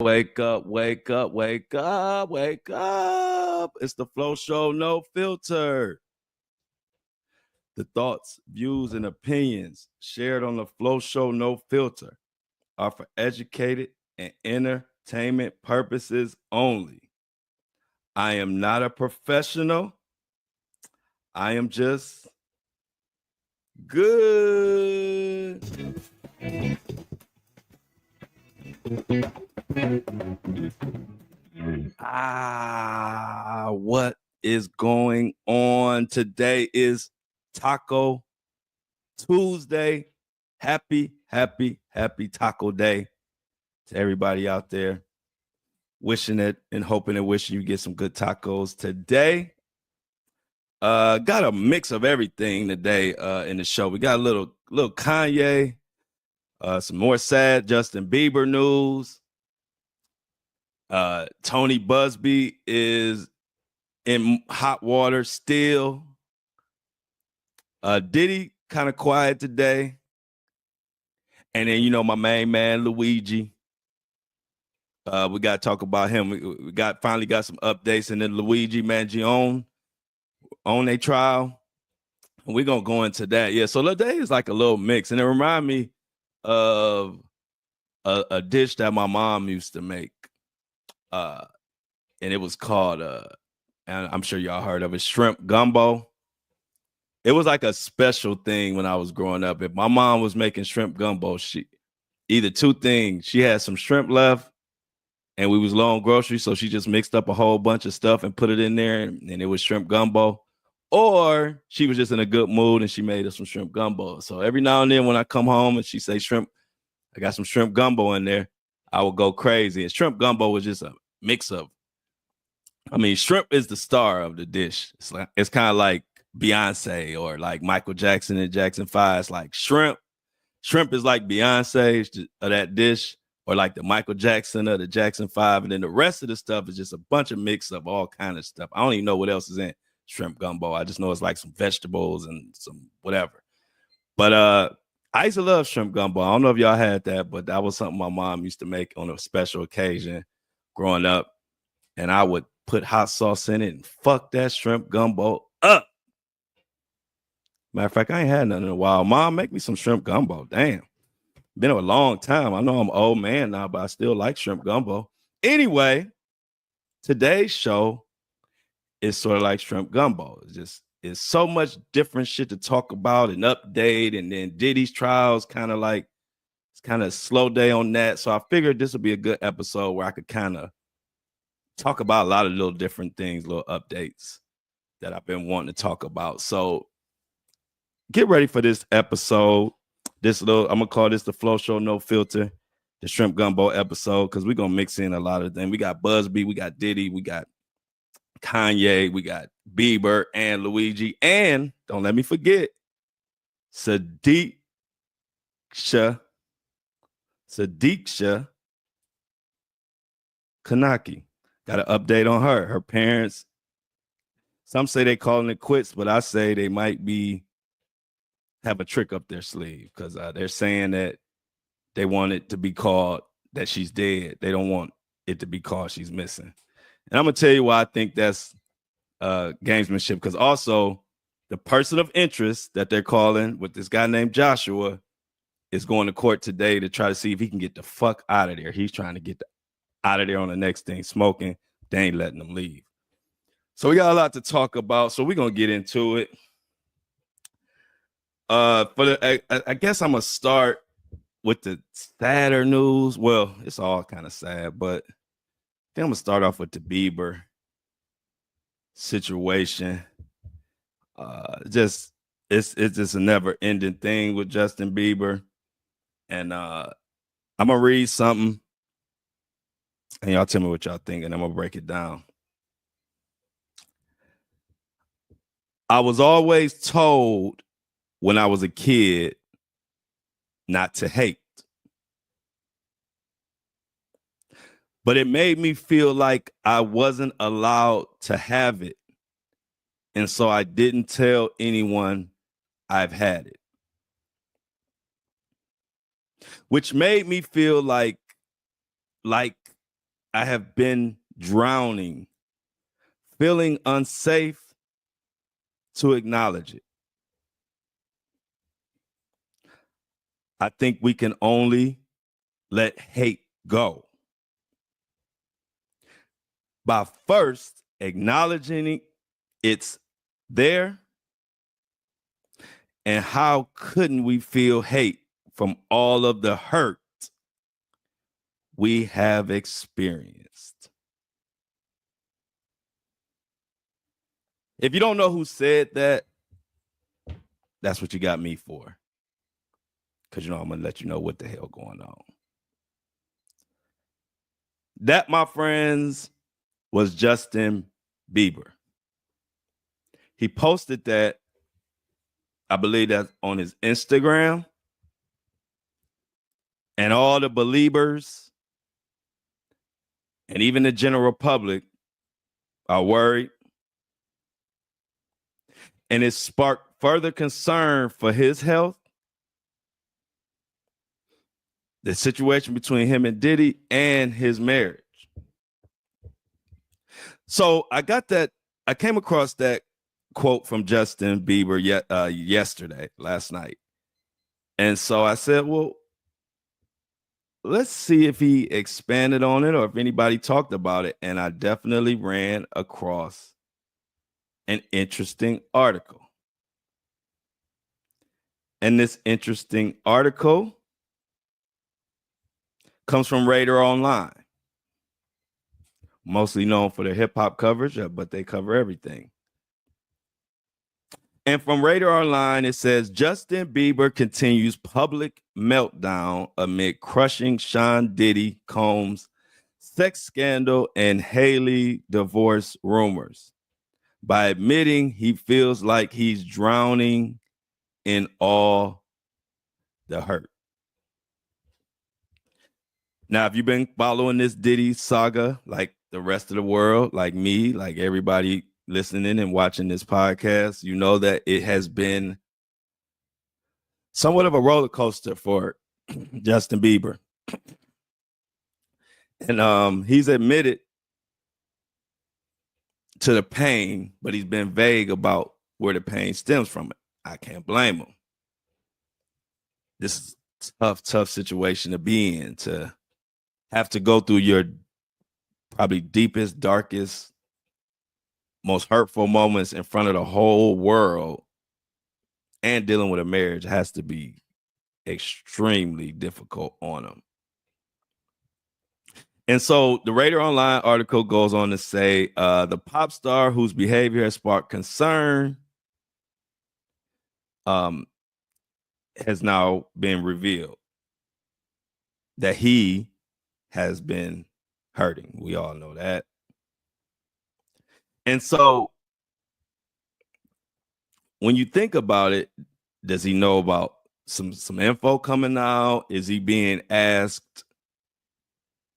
Wake up, wake up, wake up, wake up. It's the Flow Show, no filter. The thoughts, views, and opinions shared on the Flow Show, no filter are for educated and entertainment purposes only. I am not a professional. I am just good. What is going on? Today is Taco Tuesday. Happy Taco Day to everybody out there. Wishing it and hoping and wishing you get some good tacos today. Got a mix of everything today in the show. We got a little Kanye, some more sad Justin Bieber news. Tony Busby is in hot water still. Diddy kind of quiet today. And then, my main man, Luigi. We got to talk about him. We finally got some updates. And then Luigi Mangione on a trial. We're going to go into that. Yeah, so today is like a little mix. And it reminds me of a dish that my mom used to make. And it was called, and I'm sure y'all heard of it, shrimp gumbo. It was like a special thing when I was growing up. If my mom was making shrimp gumbo, either two things. She had some shrimp left, and we was low on groceries, so she just mixed up a whole bunch of stuff and put it in there, and it was shrimp gumbo. Or she was just in a good mood, and she made us some shrimp gumbo. So every now and then when I come home and she say shrimp, I got some shrimp gumbo in there, I would go crazy. And shrimp gumbo was just a mix of, shrimp is the star of the dish. It's kind of like Beyonce or like Michael Jackson and Jackson 5. It's like shrimp. Shrimp is like Beyonce of that dish, or like the Michael Jackson of the Jackson 5. And then the rest of the stuff is just a bunch of mix of all kind of stuff. I don't even know what else is in shrimp gumbo. I just know it's like some vegetables and some whatever. But I used to love shrimp gumbo. I don't know if y'all had that, but that was something my mom used to make on a special occasion growing up. And I would put hot sauce in it and fuck that shrimp gumbo up. Matter of fact, I ain't had nothing in a while. Mom, make me some shrimp gumbo. Damn. Been a long time. I know I'm an old man now, but I still like shrimp gumbo. Anyway, today's show is sort of like shrimp gumbo. It's so much different shit to talk about and update. And then Diddy's trials it's kind of a slow day on that. So I figured this would be a good episode where I could kind of talk about a lot of little different things, little updates that I've been wanting to talk about. So get ready for this episode. I'm gonna call this the Flow Show No Filter, the shrimp gumbo episode, because we're gonna mix in a lot of things. We got Busby, we got Diddy, we got Kanye, we got Bieber and Luigi, and don't let me forget Sadiqsha Kanaki. Got an update on her. Her parents, some say they calling it quits, but I say they might have a trick up their sleeve, because they're saying that they want it to be called that she's dead. They don't want it to be called she's missing. And I'm going to tell you why I think that's gamesmanship, because also the person of interest that they're calling with this guy named Joshua is going to court today to try to see if he can get the fuck out of there. He's trying to get out of there on the next thing, smoking. They ain't letting him leave. So we got a lot to talk about, so we're going to get into it. I guess I'm going to start with the sadder news. Well, it's all kind of sad, but I think I'm going to start off with the Bieber situation. It's just a never-ending thing with Justin Bieber. And I'm going to read something, and y'all tell me what y'all think, and I'm going to break it down. I was always told when I was a kid not to hate. But it made me feel like I wasn't allowed to have it. And so I didn't tell anyone I've had it. Which made me feel like I have been drowning, feeling unsafe to acknowledge it. I think we can only let hate go by first acknowledging it's there. And how couldn't we feel hate from all of the hurt we have experienced? If you don't know who said that, that's what you got me for. Because, I'm going to let you know what the hell going on. That, my friends, was Justin Bieber. He posted that, I believe that's on his Instagram. And all the believers and even the general public are worried. And it sparked further concern for his health, the situation between him and Diddy, and his marriage. So I came across that quote from Justin Bieber last night. And so I said, well, let's see if he expanded on it or if anybody talked about it. And I definitely ran across an interesting article. And this interesting article comes from Radar Online, mostly known for their hip hop coverage, but they cover everything. And from Radar Online, it says Justin Bieber continues public meltdown amid crushing Sean Diddy Combs sex scandal and Haley divorce rumors by admitting he feels like he's drowning in all the hurt. Now, if you've been following this Diddy saga like the rest of the world, like me, like everybody listening and watching this podcast, you know that it has been somewhat of a roller coaster for Justin Bieber. And he's admitted to the pain, but he's been vague about where the pain stems from. I can't blame him. This is a tough situation to be in, to have to go through your probably deepest, darkest, most hurtful moments in front of the whole world, and dealing with a marriage has to be extremely difficult on him. And so the Radar Online article goes on to say the pop star whose behavior has sparked concern has now been revealed that he has been hurting. We all know that. And so when you think about it, does he know about some info coming out? Is he being asked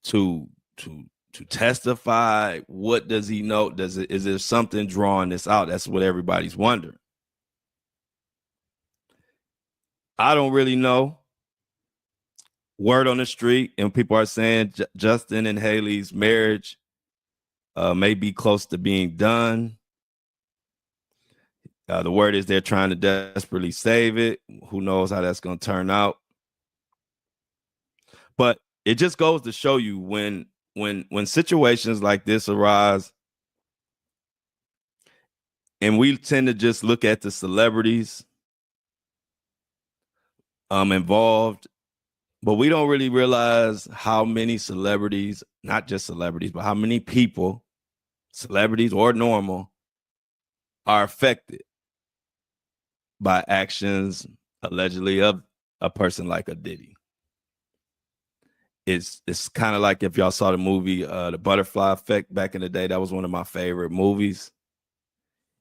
to testify? What does he know? Is there something drawing this out? That's what everybody's wondering. I don't really know. Word on the street, and people are saying Justin and Haley's marriage may be close to being done. The word is they're trying to desperately save it. Who knows how that's going to turn out? But it just goes to show you when situations like this arise, and we tend to just look at the celebrities involved, but we don't really realize how many celebrities, not just celebrities, but how many people, celebrities or normal, are affected by actions allegedly of a person like a Diddy. It's kind of like if y'all saw the movie The Butterfly Effect back in the day. That was one of my favorite movies.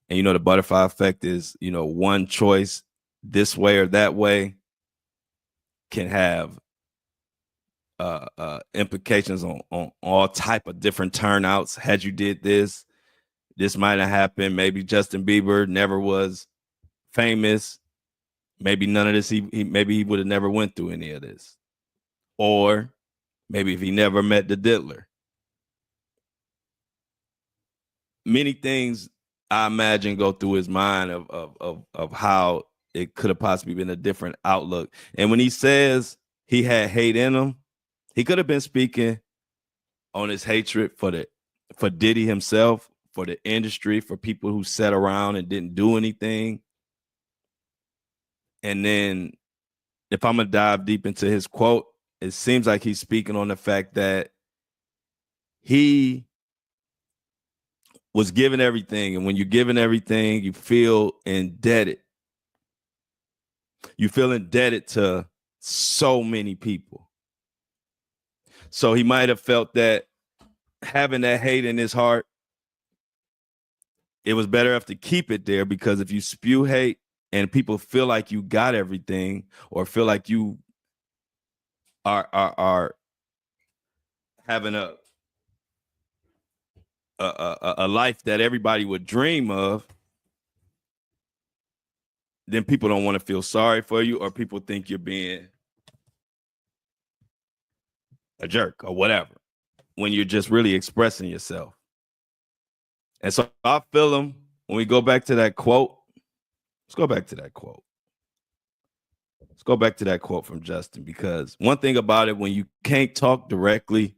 And the butterfly effect is, one choice this way or that way can have implications on all type of different turnouts. Had you did this might have happened. Maybe Justin Bieber never was famous. Maybe none of this, maybe he would have never went through any of this. Or maybe if he never met the diddler, many things I imagine go through his mind of how it could have possibly been a different outlook. And when he says he had hate in him, he could have been speaking on his hatred for Diddy himself, for the industry, for people who sat around and didn't do anything. And then if I'm gonna dive deep into his quote, it seems like he's speaking on the fact that he was given everything. And when you're given everything, you feel indebted. You feel indebted to so many people. So he might have felt that having that hate in his heart, it was better off to keep it there, because if you spew hate and people feel like you got everything, or feel like you are having a life that everybody would dream of, then people don't want to feel sorry for you, or people think you're being a jerk or whatever, when you're just really expressing yourself. And so I feel him when we go back to that quote. Let's go back to that quote. Let's go back to that quote from Justin, because one thing about it, when you can't talk directly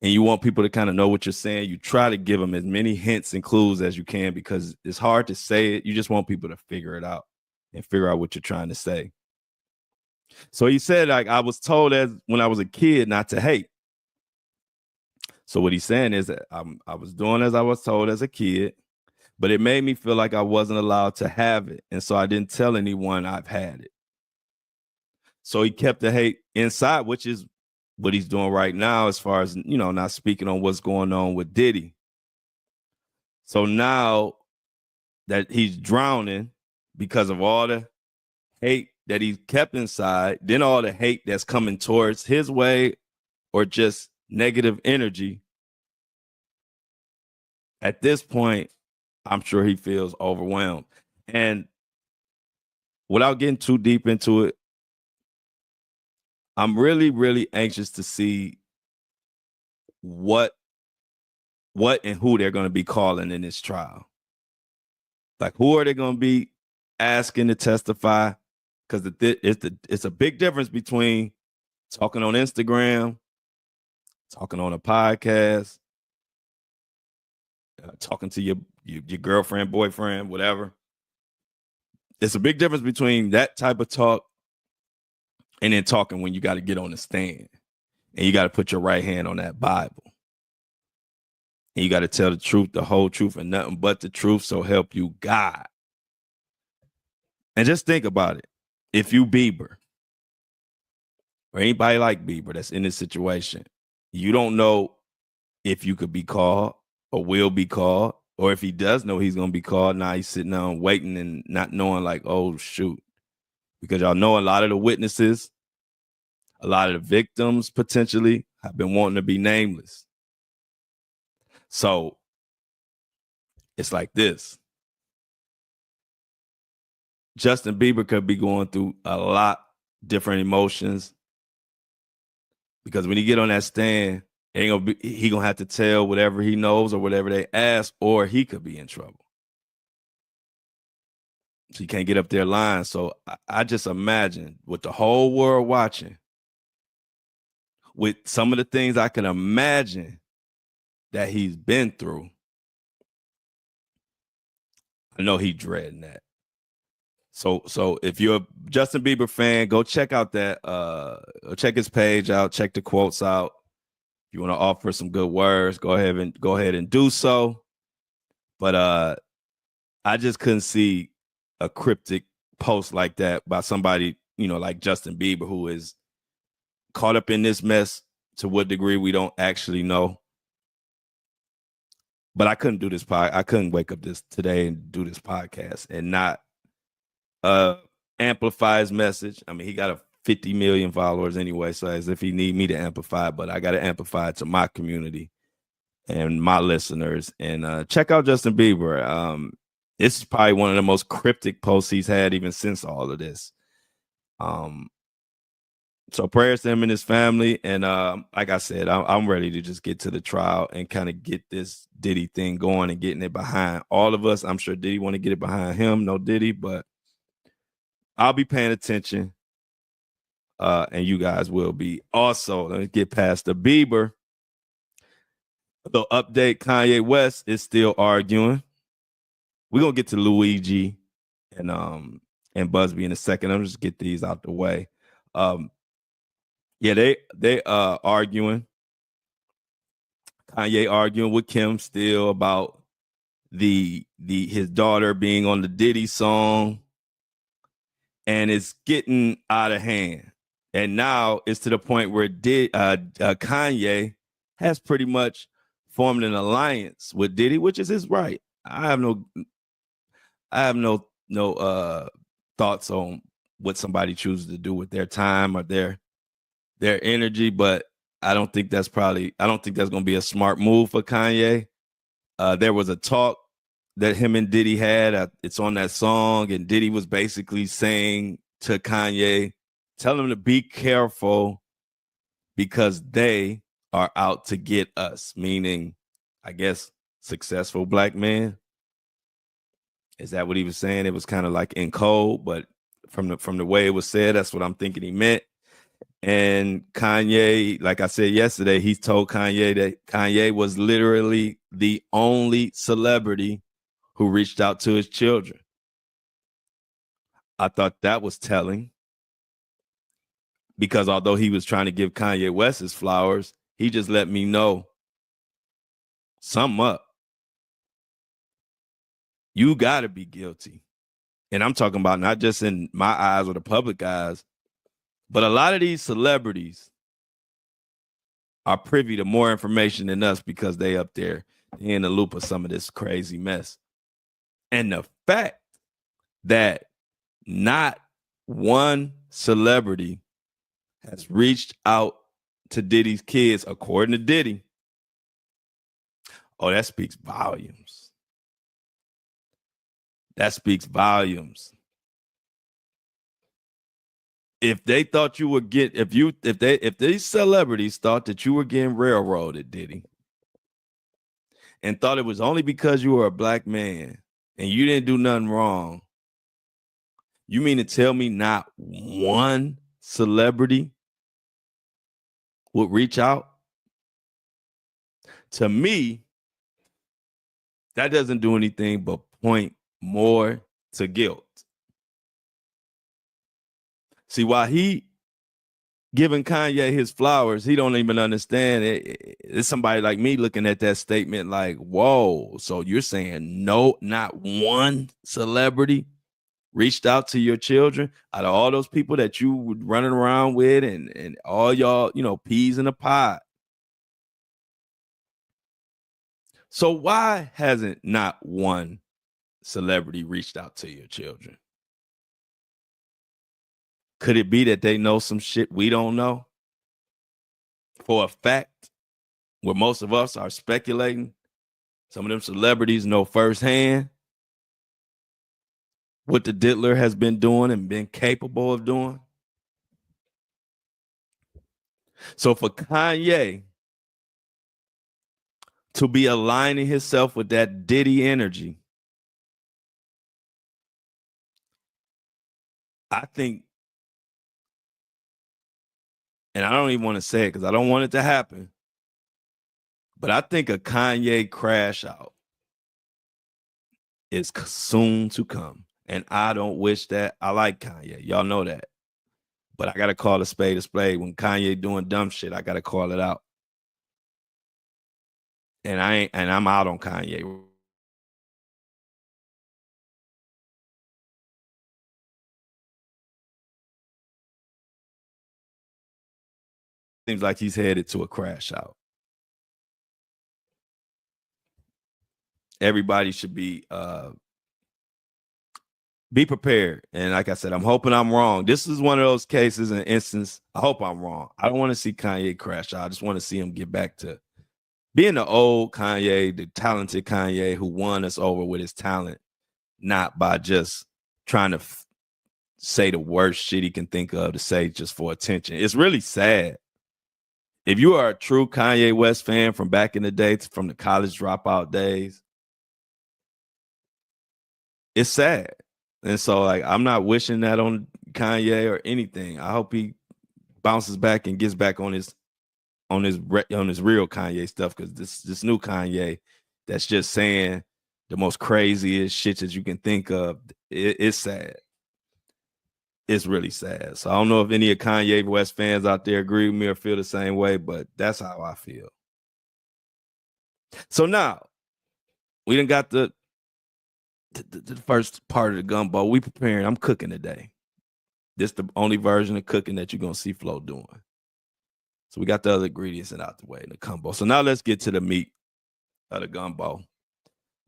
and you want people to kind of know what you're saying, you try to give them as many hints and clues as you can, because it's hard to say it. You just want people to figure it out and figure out what you're trying to say. So he said, like, I was told as when I was a kid not to hate. So what he's saying is that I was doing as I was told as a kid, but it made me feel like I wasn't allowed to have it. And so I didn't tell anyone I've had it. So he kept the hate inside, which is what he's doing right now, as far as, not speaking on what's going on with Diddy. So now that he's drowning because of all the hate that he kept inside, then all the hate that's coming towards his way, or just negative energy, at this point, I'm sure he feels overwhelmed. And without getting too deep into it, I'm really, really anxious to see what and who they're going to be calling in this trial. Like, who are they going to be asking to testify? Because it's a big difference between talking on Instagram, talking on a podcast, talking to your girlfriend, boyfriend, whatever. It's a big difference between that type of talk and then talking when you got to get on the stand and you got to put your right hand on that Bible. And you got to tell the truth, the whole truth, and nothing but the truth, so help you God. And just think about it. If you Bieber, or anybody like Bieber that's in this situation, you don't know if you could be called or will be called, or if he does know he's going to be called. Now he's sitting down waiting and not knowing, like, oh, shoot. Because y'all know a lot of the witnesses, a lot of the victims potentially have been wanting to be nameless. So it's like this. Justin Bieber could be going through a lot different emotions, because when he get on that stand, he gonna have to tell whatever he knows or whatever they ask, or he could be in trouble. So he can't get up there lying. So I just imagine, with the whole world watching, with some of the things I can imagine that he's been through, I know he's dreading that. So if you're a Justin Bieber fan, go check out check his page out, check the quotes out. If you want to offer some good words, go ahead and do so. But I just couldn't see a cryptic post like that by somebody, like Justin Bieber, who is caught up in this mess to what degree we don't actually know. But I couldn't do this I couldn't wake up today and do this podcast and not amplify his message. I mean, he got a 50 million followers anyway, so as if he need me to amplify it, but I got to amplify it to my community and my listeners. And check out Justin Bieber. This is probably one of the most cryptic posts he's had even since all of this. So prayers to him and his family. And like I said, I'm ready to just get to the trial and kind of get this Diddy thing going and getting it behind all of us. I'm sure Diddy want to get it behind him. No Diddy, but I'll be paying attention. And you guys will be. Also, let me get past the Bieber. The update, Kanye West is still arguing. We're gonna get to Luigi and Busby in a second. I'm just get these out the way. Yeah, they arguing. Kanye arguing with Kim still about the his daughter being on the Diddy song, and it's getting out of hand. And now it's to the point where Kanye has pretty much formed an alliance with Diddy, which is his right. I have no thoughts on what somebody chooses to do with their time or their energy, but I don't think that's going to be a smart move for Kanye. There was a talk that him and Diddy had. It's on that song, and Diddy was basically saying to Kanye, tell him to be careful because they are out to get us, meaning, I guess, successful black men. Is that what he was saying? It was kind of like in code, but from the way it was said, that's what I'm thinking he meant. And Kanye, like I said yesterday, he told Kanye that Kanye was literally the only celebrity who reached out to his children. I thought that was telling because although he was trying to give Kanye West his flowers, he just let me know something up. You got to be guilty. And I'm talking about not just in my eyes or the public eyes, but a lot of these celebrities are privy to more information than us because they up there in the loop of some of this crazy mess. And the fact that not one celebrity has reached out to Diddy's kids, according to Diddy, that speaks volumes. That speaks volumes. If they thought you would get, if these celebrities thought that you were getting railroaded, Diddy, and thought it was only because you were a black man and you didn't do nothing wrong, you mean to tell me not one celebrity would reach out? To me, that doesn't do anything but point more to guilt. See, while he giving Kanye his flowers, he don't even understand it. It's somebody like me looking at that statement like, whoa, so you're saying no, not one celebrity reached out to your children out of all those people that you were running around with and all y'all, peas in a pod. So why hasn't not one celebrity reached out to your children? Could it be that they know some shit we don't know? For a fact, where most of us are speculating, some of them celebrities know firsthand what the diddler has been doing and been capable of doing. So for Kanye to be aligning himself with that Diddy energy, I think, and I don't even want to say it because I don't want it to happen, but I think a Kanye crash out is soon to come. And I don't wish that. I like Kanye. Y'all know that. But I got to call a spade a spade. When Kanye doing dumb shit, I got to call it out. And I'm out on Kanye. Seems like he's headed to a crash out. Everybody should be prepared. And like I said, I'm hoping I'm wrong. This is one of those cases and instance. I hope I'm wrong. I don't want to see Kanye crash out. I just want to see him get back to being the old Kanye, the talented Kanye who won us over with his talent, not by just trying to say the worst shit he can think of to say just for attention. It's really sad. If you are a true Kanye West fan from back in the day, from the college dropout days, it's sad. And so, like, I'm not wishing that on Kanye or anything. I hope he bounces back and gets back on his real Kanye stuff, because this new Kanye that's just saying the most craziest shit that you can think of, it's sad. It's really sad. So I don't know if any of Kanye West fans out there agree with me or feel the same way, but that's how I feel. So now we done got the first part of the gumbo. We preparing. I'm cooking today. This the only version of cooking that you're gonna see Flo doing. So we got the other ingredients out the way in the gumbo. So now let's get to the meat of the gumbo.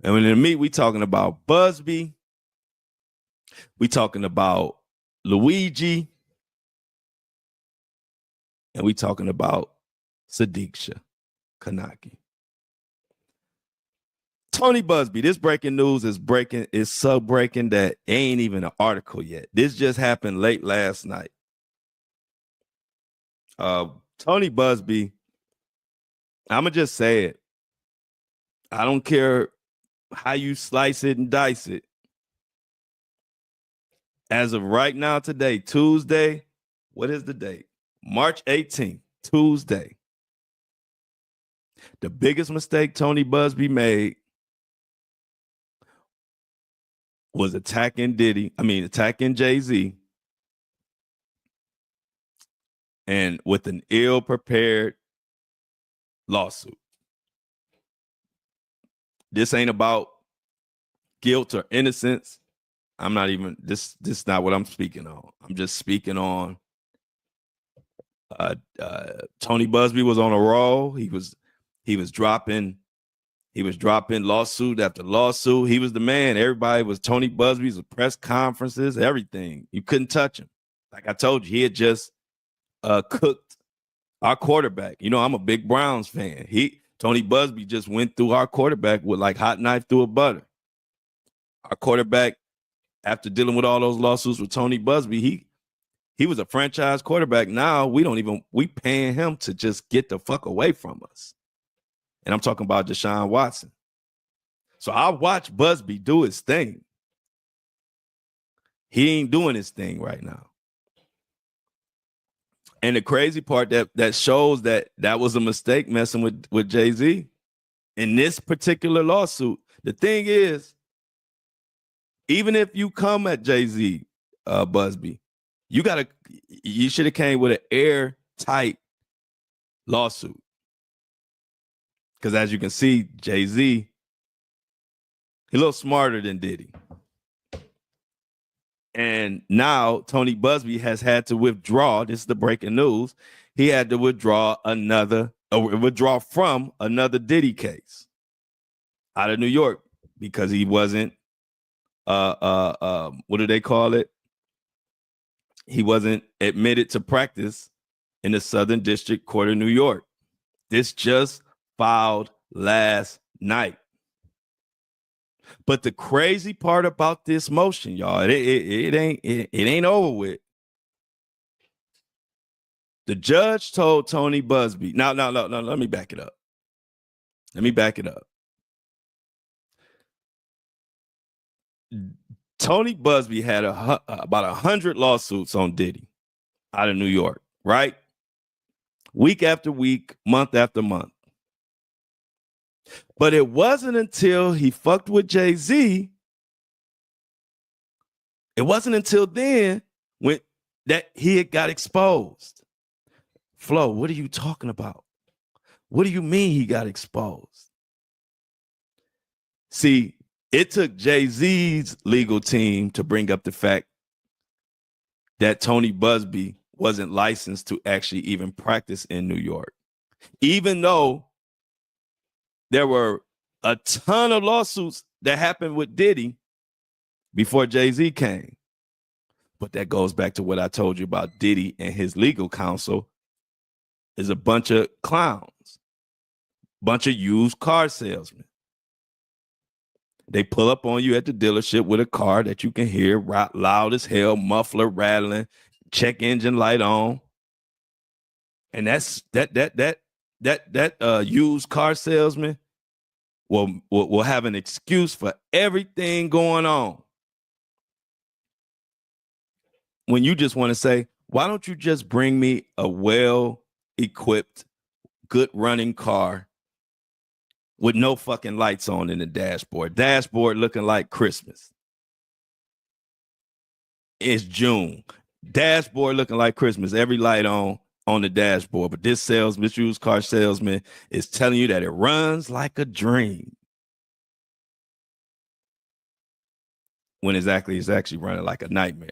And in the meat, we talking about Busby. We talking about Luigi. And we talking about Sadiqsha Kanaki. Tony Busby, this breaking news is so breaking that ain't even an article yet. This just happened late last night. Tony Busby, I'ma just say it. I don't care how you slice it and dice it. As of right now, today, Tuesday, what is the date? March 18th, Tuesday. The biggest mistake Tony Busby made was attacking Jay-Z, and with an ill-prepared lawsuit. This ain't about guilt or innocence. I'm not even, this is not what I'm speaking on. I'm just speaking on Tony Busby was on a roll. He was dropping lawsuit after lawsuit. He was the man. Everybody was Tony Busby's press conferences, everything. You couldn't touch him. Like I told you, he had just cooked our quarterback. You know, I'm a big Browns fan. Tony Busby just went through our quarterback with like hot knife through a butter. Our quarterback, after dealing with all those lawsuits with Tony Busby, he was a franchise quarterback. Now we paying him to just get the fuck away from us. And I'm talking about Deshaun Watson. So I watch Busby do his thing. He ain't doing his thing right now. And the crazy part that shows that was a mistake messing with Jay-Z in this particular lawsuit. The thing is, even if you come at Jay-Z, Busby, you should have came with an airtight lawsuit. Because as you can see, Jay-Z, he's a little smarter than Diddy. And now Tony Busby has had to withdraw. This is the breaking news. He had to withdraw from another Diddy case out of New York because he wasn't, what do they call it? He wasn't admitted to practice in the Southern District Court of New York. This just filed last night. But the crazy part about this motion, y'all, it ain't over with. The judge told Tony Busby. Now, let me back it up. Tony Busby had about 100 lawsuits on Diddy out of New York, right? Week after week, month after month. But it wasn't until he fucked with Jay-Z, it wasn't until then that he had got exposed. Flo, what are you talking about? What do you mean he got exposed? See, it took Jay-Z's legal team to bring up the fact that Tony Busby wasn't licensed to actually even practice in New York, even though there were a ton of lawsuits that happened with Diddy before Jay-Z came. But that goes back to what I told you about Diddy and his legal counsel is a bunch of clowns, bunch of used car salesmen. They pull up on you at the dealership with a car that you can hear loud as hell, muffler rattling, check engine light on. And that's that used car salesman will have an excuse for everything going on. When you just want to say, why don't you just bring me a well-equipped, good running car with no fucking lights on in the dashboard? Dashboard looking like Christmas. It's June. Dashboard looking like Christmas. Every light on the dashboard. But this used car salesman is telling you that it runs like a dream. When it's actually running like a nightmare.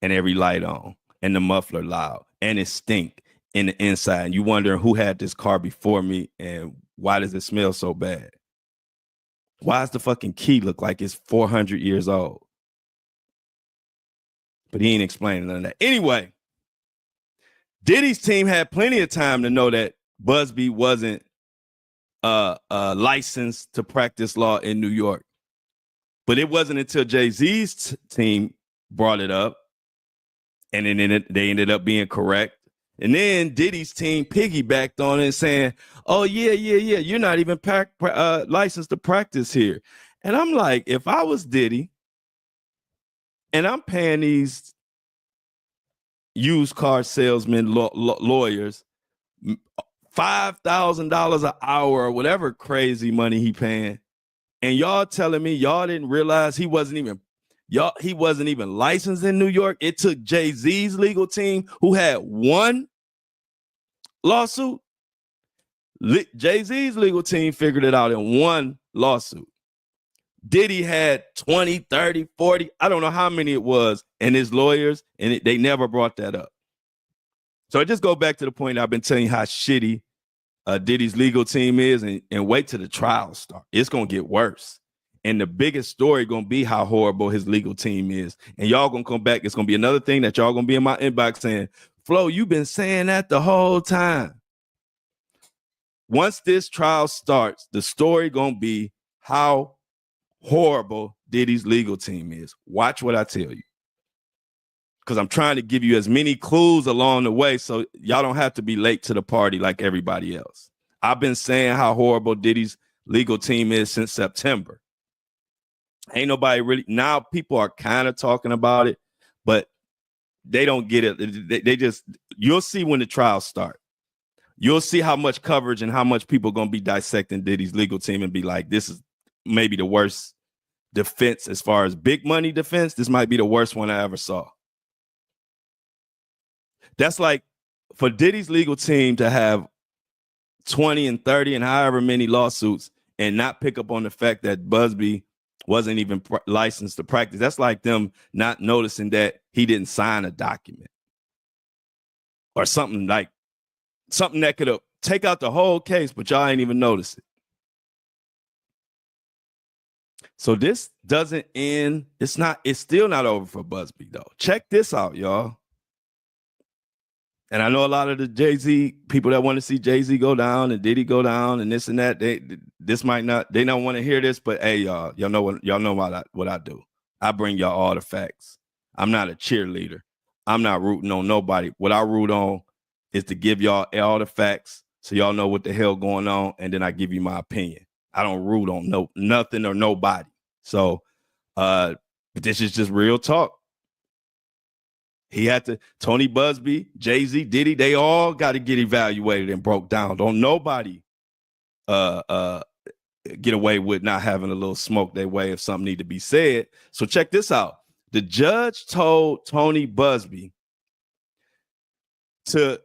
And every light on. And the muffler loud. And it stink in the inside. And you wondering who had this car before me and why does it smell so bad? Why does the fucking key look like it's 400 years old? But he ain't explaining none of that. Anyway, Diddy's team had plenty of time to know that Busby wasn't licensed to practice law in New York. But it wasn't until Jay-Z's team brought it up, and then they ended up being correct. And then Diddy's team piggybacked on it, saying, oh, yeah, you're not even licensed to practice here. And I'm like, if I was Diddy, and I'm paying these used car salesmen, lawyers, $5,000 an hour or whatever crazy money he paying, and y'all telling me y'all didn't realize he wasn't even licensed in New York. It took Jay-Z's legal team, who had one lawsuit. Jay-Z's legal team figured it out in one lawsuit. Diddy had 20, 30, 40, I don't know how many it was, and his lawyers, and they never brought that up. So I just go back to the point I've been telling you how shitty Diddy's legal team is, and wait till the trial start. It's going to get worse. And the biggest story going to be how horrible his legal team is. And y'all going to come back. It's going to be another thing that y'all going to be in my inbox saying, Flo, you've been saying that the whole time. Once this trial starts, the story going to be how horrible Diddy's legal team is. Watch what I tell you. Because I'm trying to give you as many clues along the way so y'all don't have to be late to the party like everybody else. I've been saying how horrible Diddy's legal team is since September. Ain't nobody really, now people are kind of talking about it, but they don't get it. They just, you'll see when the trials start. You'll see how much coverage and how much people are going to be dissecting Diddy's legal team and be like, this is maybe the worst defense as far as big money defense. This might be the worst one I ever saw. That's like for Diddy's legal team to have 20 and 30 and however many lawsuits and not pick up on the fact that Busby wasn't even licensed to practice. That's like them not noticing that he didn't sign a document or something that could have take out the whole case, but y'all ain't even notice it. So this doesn't end. It's still not over for Busby though. Check this out, y'all. And I know a lot of the Jay-Z people that want to see Jay-Z go down and Diddy go down and this and that. They don't want to hear this, but hey, y'all know what I do. I bring y'all all the facts. I'm not a cheerleader. I'm not rooting on nobody. What I root on is to give y'all all the facts so y'all know what the hell going on, and then I give you my opinion. I don't root on nothing or nobody. So, but this is just real talk. He had to, Tony Busby, Jay-Z, Diddy, they all got to get evaluated and broke down. Don't nobody get away with not having a little smoke their way if something need to be said. So check this out. The judge told Tony Busby to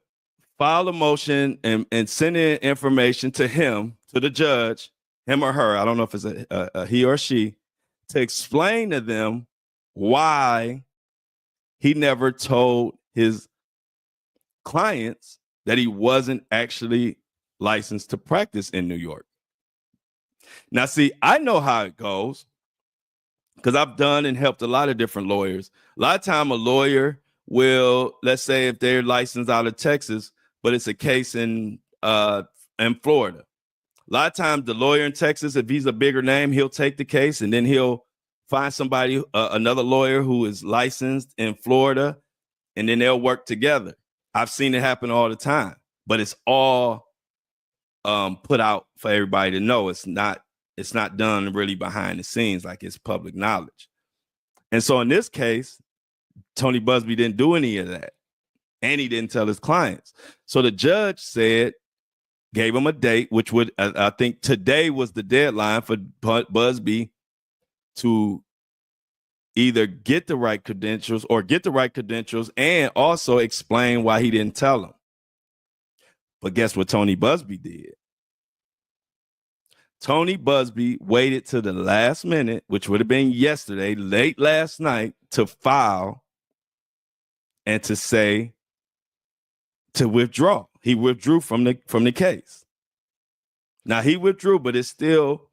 file a motion and send in information to him, to the judge, him or her, I don't know if it's a he or she, to explain to them why he never told his clients that he wasn't actually licensed to practice in New York. Now, see, I know how it goes because I've done and helped a lot of different lawyers. A lot of time a lawyer will, let's say if they're licensed out of Texas, but it's a case in Florida. A A lot of times the lawyer in Texas, if he's a bigger name, he'll take the case and then he'll find somebody, another lawyer who is licensed in Florida, and then they'll work together. I've seen it happen all the time, but it's all put out for everybody to know. It's not done really behind the scenes, like it's public knowledge. And so in this case, Tony Busby didn't do any of that, and he didn't tell his clients. So the judge gave him a date, which would, I think today was the deadline for Busby to either get the right credentials and also explain why he didn't tell them. But guess what Tony Busby did? Tony Busby waited to the last minute, which would have been yesterday, late last night, to file and to withdraw. He withdrew from the case. Now he withdrew, but it's still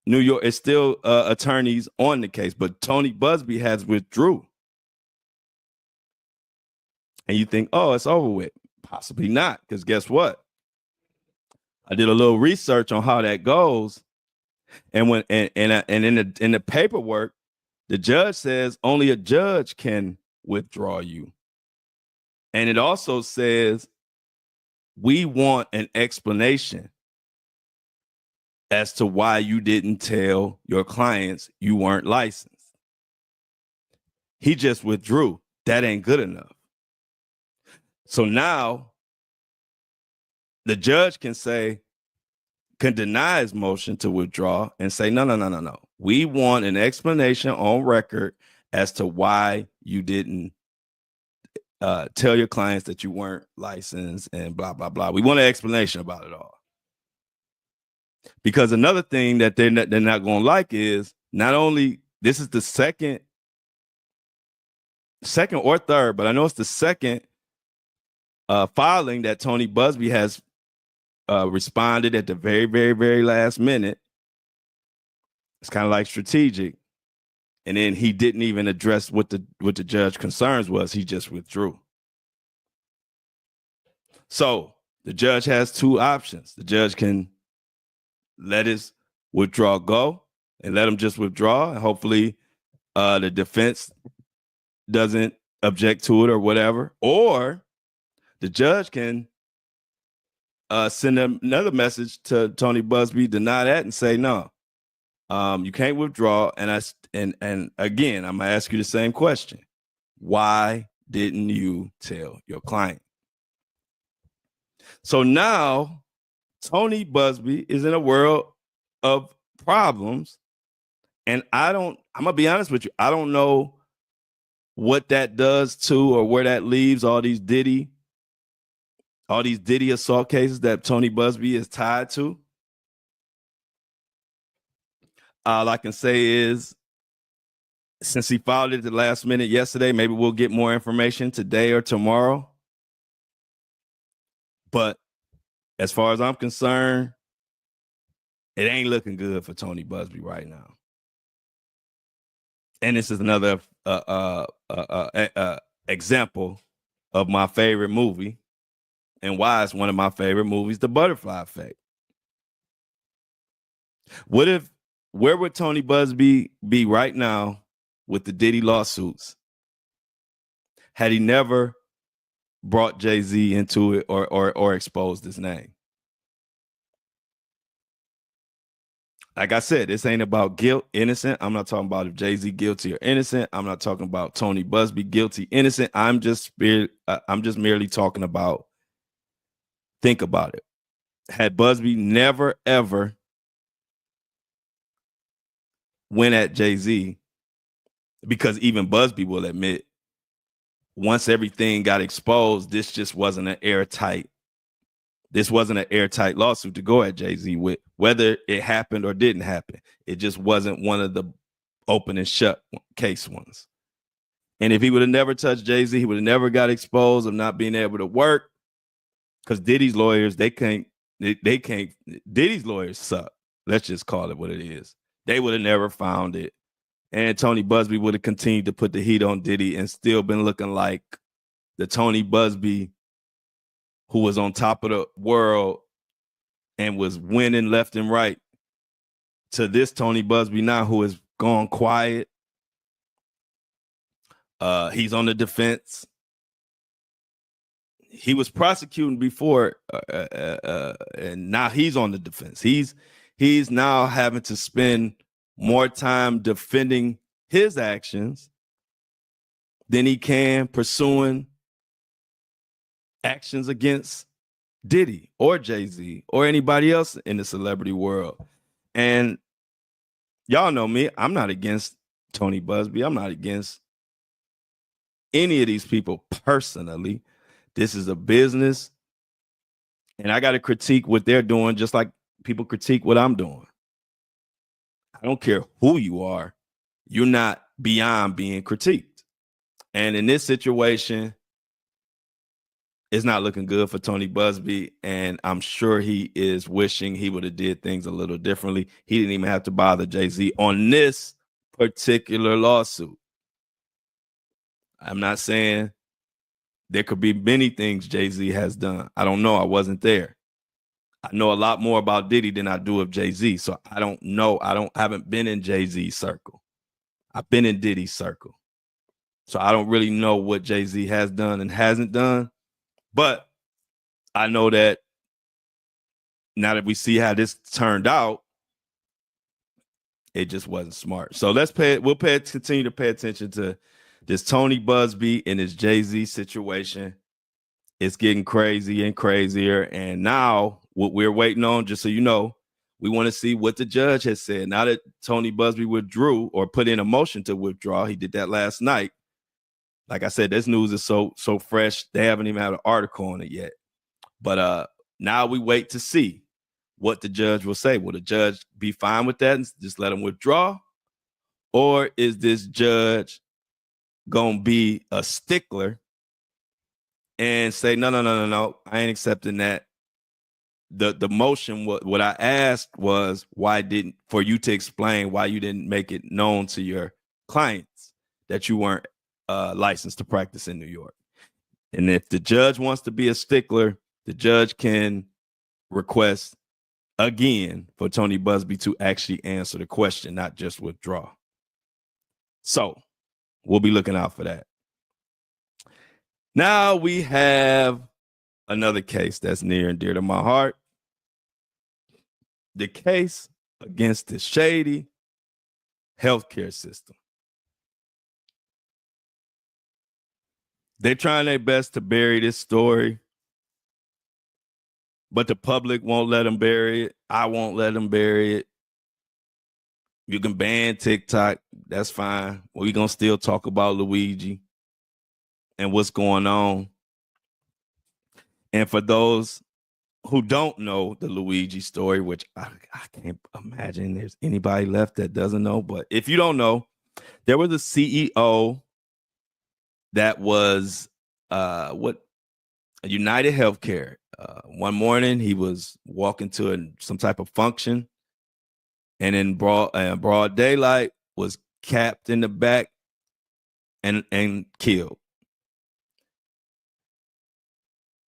New York. It's still attorneys on the case, but Tony Busby has withdrew. And you think, oh, it's over with. Possibly not, because guess what? I did a little research on how that goes, and in the paperwork, the judge says only a judge can withdraw you, and it also says we want an explanation as to why you didn't tell your clients you weren't licensed. He just withdrew. That ain't good enough. So now the judge can deny his motion to withdraw and say, no. We want an explanation on record as to why you didn't tell your clients that you weren't licensed and blah, blah, blah. We want an explanation about it all. Because another thing that they're not going to like is not only this is the second or third, but I know it's the second filing that Tony Busby has responded at the very, very, very last minute. It's kind of like strategic. And then he didn't even address what the judge concerns was. He just withdrew. So the judge has two options. The judge can let his withdrawal go and let him just withdraw. And hopefully the defense doesn't object to it or whatever. Or the judge can send another message to Tony Busby, deny that, and say no, you can't withdraw. And again, I'm gonna ask you the same question: why didn't you tell your client? So now Tony Busby is in a world of problems, and I'm gonna be honest with you, I don't know what that does to or where that leaves all these Diddy assault cases that Tony Busby is tied to. All I can say is, since he filed it at the last minute yesterday, maybe we'll get more information today or tomorrow. But as far as I'm concerned, it ain't looking good for Tony Busby right now. And this is another example of my favorite movie and why it's one of my favorite movies, The Butterfly Effect. Where would Tony Busby be right now with the Diddy lawsuits had he never brought Jay-Z into it or exposed his name? Like I said, this ain't about guilt, innocent. I'm not talking about if Jay-Z guilty or innocent. I'm not talking about Tony Busby guilty, innocent. I'm just merely talking about, think about it. Had Busby never, ever went at Jay-Z, because even Busby will admit, once everything got exposed, this just wasn't an airtight lawsuit to go at Jay-Z with, whether it happened or didn't happen. It just wasn't one of the open and shut case ones. And if he would have never touched Jay-Z, he would have never got exposed of not being able to work, because Diddy's lawyers, Diddy's lawyers suck. Let's just call it what it is. They would have never found it. And Tony Busby would have continued to put the heat on Diddy and still been looking like the Tony Busby who was on top of the world and was winning left and right, to this Tony Busby now, who has gone quiet. He's on the defense. He was prosecuting before, and now he's on the defense. He's now having to spend more time defending his actions than he can pursuing actions against Diddy or Jay-Z or anybody else in the celebrity world. And y'all know me, I'm not against Tony Busby. I'm not against any of these people personally. This is a business, and I got to critique what they're doing just like people critique what I'm doing. I don't care who you are. You're not beyond being critiqued. And in this situation, it's not looking good for Tony Busby, and I'm sure he is wishing he would have did things a little differently. He didn't even have to bother Jay-Z on this particular lawsuit. I'm not saying there could be many things Jay-Z has done. I don't know. I wasn't there. I know a lot more about Diddy than I do of Jay-Z. So I don't know. I haven't been in Jay-Z's circle. I've been in Diddy's circle. So I don't really know what Jay-Z has done and hasn't done. But I know that now that we see how this turned out, it just wasn't smart. So we'll continue to pay attention to this Tony Busby and his Jay-Z situation. It's getting crazy and crazier. And now what we're waiting on, just so you know, we want to see what the judge has said. Now that Tony Busby withdrew or put in a motion to withdraw, he did that last night. Like I said, this news is so fresh. They haven't even had an article on it yet. But now we wait to see what the judge will say. Will the judge be fine with that and just let him withdraw? Or is this judge going to be a stickler and say, no, I ain't accepting that? The motion, what I asked was for you to explain why you didn't make it known to your clients that you weren't licensed to practice in New York. And if the judge wants to be a stickler, the judge can request again for Tony Busby to actually answer the question, not just withdraw. So we'll be looking out for that. Now we have another case that's near and dear to my heart. The case against the shady healthcare system. They're trying their best to bury this story, but the public won't let them bury it. I won't let them bury it. You can ban TikTok. That's fine. We're going to still talk about Luigi and what's going on. And for those who don't know the Luigi story, which I can't imagine there's anybody left that doesn't know, but if you don't know, there was a CEO that was United Healthcare. One morning he was walking to some type of function, and in broad daylight was capped in the back and killed.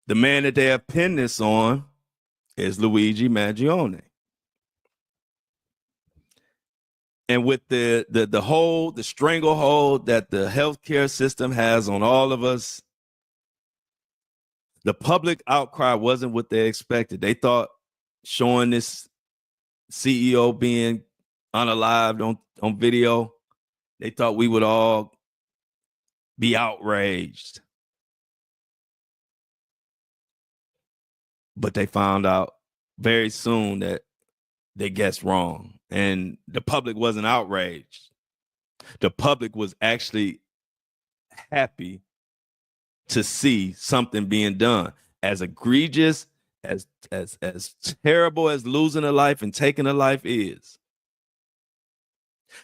The man that they have pinned this on is Luigi Mangione. And with the stranglehold that the healthcare system has on all of us, the public outcry wasn't what they expected. They thought showing this CEO being unalived on video, they thought we would all be outraged. But they found out very soon that they guessed wrong. And the public wasn't outraged. The public was actually happy to see something being done. As egregious, as terrible as losing a life and taking a life is,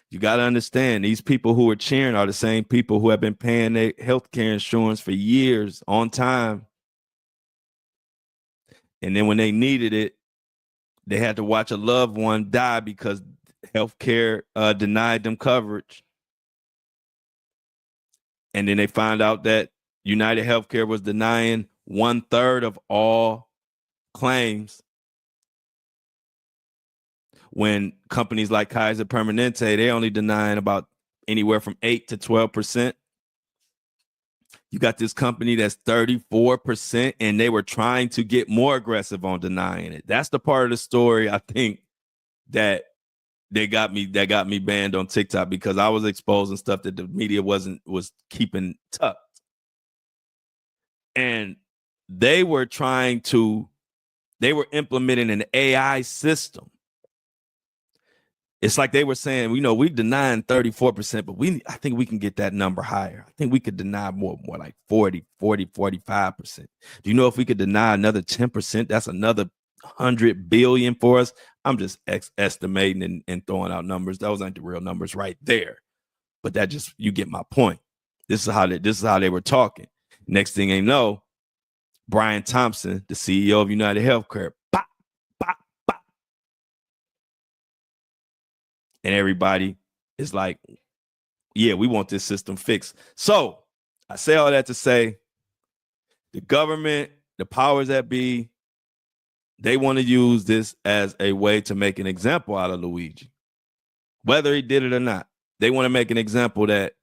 you got to understand, these people who are cheering are the same people who have been paying their healthcare insurance for years on time. And then when they needed it, they had to watch a loved one die because healthcare denied them coverage. And then they found out that United Healthcare was denying 1/3 of all claims. when companies like Kaiser Permanente, they only denying about anywhere from 8 to 12%. You got this company that's 34%, and they were trying to get more aggressive on denying it. That's the part of the story I think that got me banned on TikTok, because I was exposing stuff that the media was keeping tucked. And they were implementing an AI system. It's like they were saying, we denying 34%, but I think we can get that number higher. I think we could deny more like 45%. Do you know if we could deny another 10%, that's another 100 billion for us? I'm just estimating and throwing out numbers. Those aren't the real numbers right there. But that you get my point. This is how they were talking. Next thing they know, Brian Thompson, the CEO of United Healthcare, bop, bop, bop. And everybody is like, yeah, we want this system fixed. So I say all that to say the government, the powers that be, they want to use this as a way to make an example out of Luigi. Whether he did it or not, they want to make an example that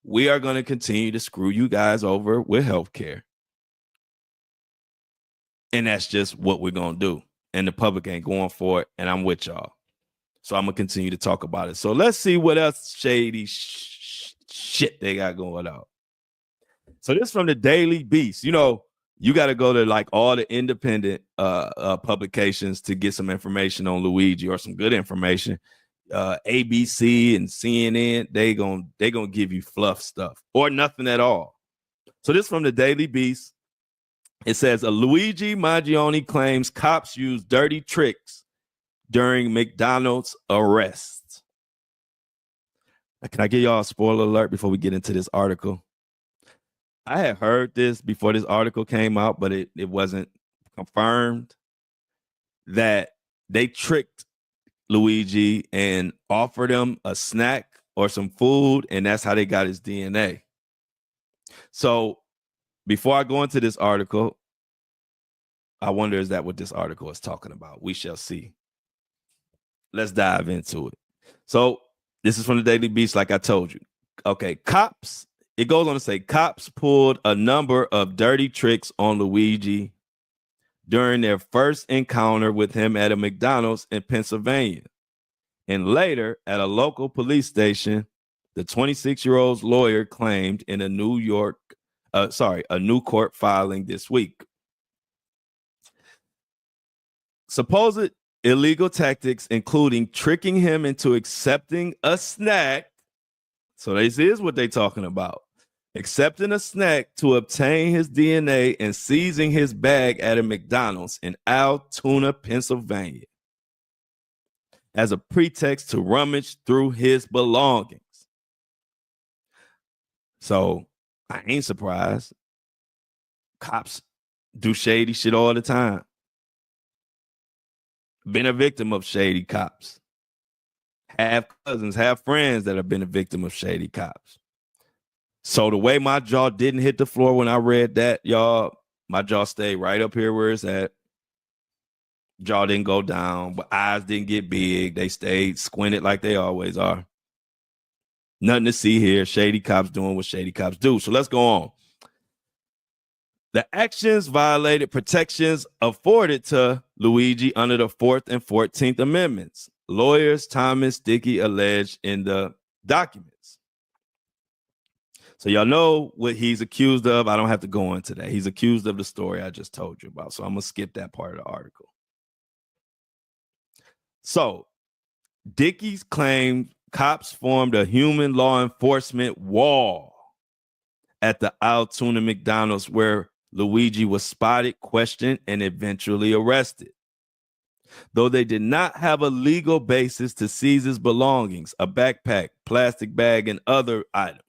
we are going to continue to screw you guys over with healthcare. And that's just what we're going to do. And the public ain't going for it. And I'm with y'all. So I'm going to continue to talk about it. So let's see what else shady shit they got going on. So this from the Daily Beast. You got to go to like all the independent publications to get some information on Luigi, or some good information. ABC and CNN, they gonna give you fluff stuff or nothing at all. So this from the Daily Beast. It says, Luigi Mangione claims cops used dirty tricks during McDonald's arrest. Can I give y'all a spoiler alert before we get into this article? I had heard this before this article came out, but it wasn't confirmed, that they tricked Luigi and offered him a snack or some food, and that's how they got his DNA. So before I go into this article, I wonder, is that what this article is talking about? We shall see. Let's dive into it. So this is from the Daily Beast, like I told you. Okay, it goes on to say, cops pulled a number of dirty tricks on Luigi during their first encounter with him at a McDonald's in Pennsylvania. And later, at a local police station, the 26-year-old's lawyer claimed in a new court filing this week. Supposed illegal tactics, including tricking him into accepting a snack. So this is what they're talking about. Accepting a snack to obtain his DNA and seizing his bag at a McDonald's in Altoona, Pennsylvania, as a pretext to rummage through his belongings. So I ain't surprised. Cops do shady shit all the time. Been a victim of shady cops. Have cousins, have friends that have been a victim of shady cops. So the way my jaw didn't hit the floor when I read that, y'all, my jaw stayed right up here where it's at. Jaw didn't go down, but eyes didn't get big. They stayed squinted like they always are. Nothing to see here. Shady cops doing what shady cops do. So let's go on. The actions violated protections afforded to Luigi under the 4th and 14th Amendments. Lawyers Thomas Dickey alleged in the documents. So y'all know what he's accused of. I don't have to go into that. He's accused of the story I just told you about. So I'm going to skip that part of the article. So Dickey's claimed cops formed a human law enforcement wall at the Altoona McDonald's where Luigi was spotted, questioned, and eventually arrested. Though they did not have a legal basis to seize his belongings, a backpack, plastic bag, and other items.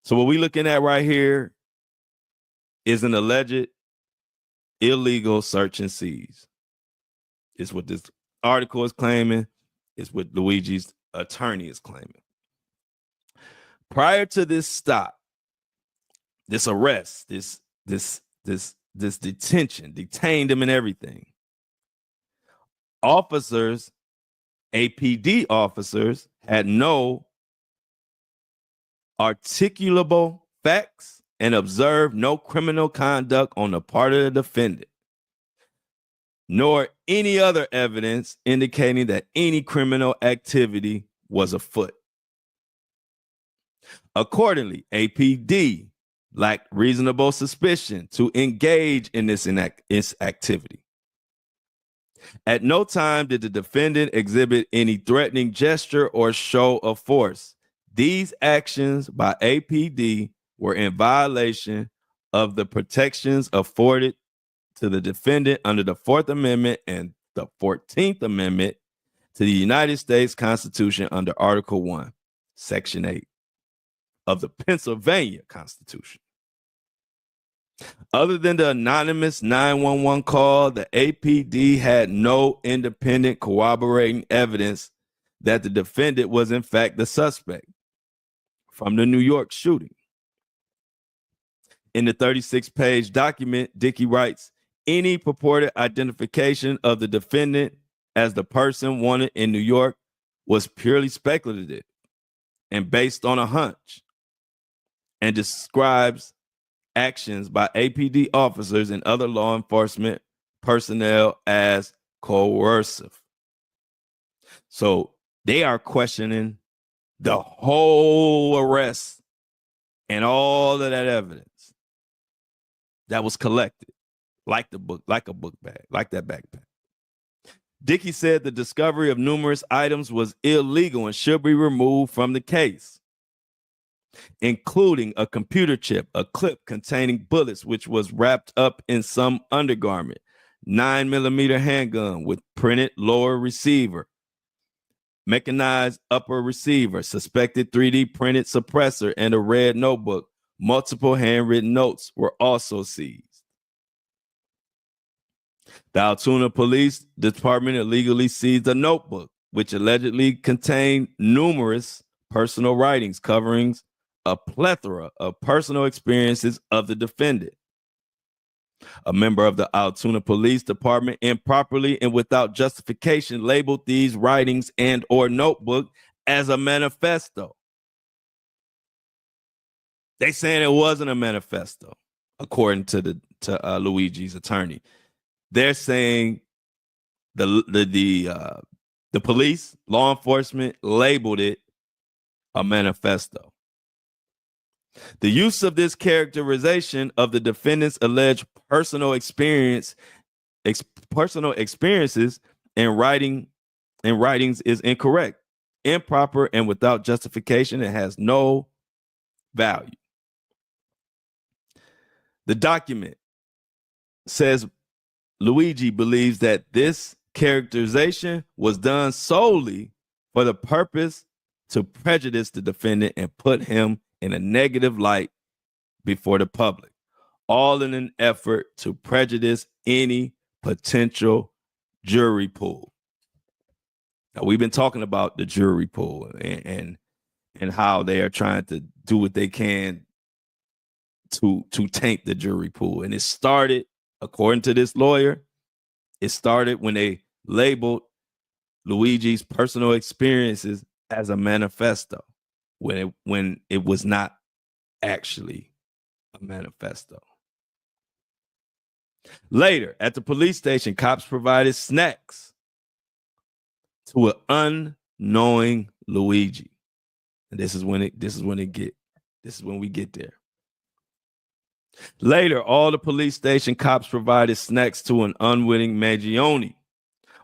So what we're looking at right here is an alleged illegal search and seize. It's what this article is claiming. It's what Luigi's attorney is claiming. Prior to this stop, this arrest, this detention, detained him and everything, Officers, APD officers, had no articulable facts and observed no criminal conduct on the part of the defendant, nor any other evidence indicating that any criminal activity was afoot. Accordingly, APD lacked reasonable suspicion to engage in this activity. At no time did the defendant exhibit any threatening gesture or show of force. These actions by APD were in violation of the protections afforded to the defendant under the 4th Amendment and the 14th Amendment to the United States Constitution under Article 1, Section 8 of the Pennsylvania Constitution. Other than the anonymous 911 call, the APD had no independent corroborating evidence that the defendant was in fact the suspect from the New York shooting. In the 36-page document, Dickey writes, any purported identification of the defendant as the person wanted in New York was purely speculative and based on a hunch, and describes actions by APD officers and other law enforcement personnel as coercive. So they are questioning the whole arrest and all of that evidence that was collected, like a book bag, like that backpack. Dickey said the discovery of numerous items was illegal and should be removed from the case, including a computer chip, a clip containing bullets, which was wrapped up in some undergarment, 9mm handgun with printed lower receiver, mechanized upper receiver, suspected 3D printed suppressor, and a red notebook. Multiple handwritten notes were also seized. The Altoona Police Department illegally seized a notebook, which allegedly contained numerous personal writings covering a plethora of personal experiences of the defendant. A member of the Altoona Police Department improperly and without justification labeled these writings and or notebook as a manifesto. They saying it wasn't a manifesto, according to Luigi's attorney. They're saying the police, law enforcement labeled it a manifesto. The use of this characterization of the defendant's alleged personal experiences in writings is incorrect, improper, and without justification. It has no value. The document says Luigi believes that this characterization was done solely for the purpose to prejudice the defendant and put him in a negative light before the public, all in an effort to prejudice any potential jury pool. Now, we've been talking about the jury pool and how they are trying to do what they can to taint the jury pool. And it started, according to this lawyer, it started when they labeled Luigi's personal experiences as a manifesto, when it was not actually a manifesto. Later, at the police station, cops provided snacks to an unknowing Luigi. And this is when we get there. Later, all the police station cops provided snacks to an unwitting Mangione.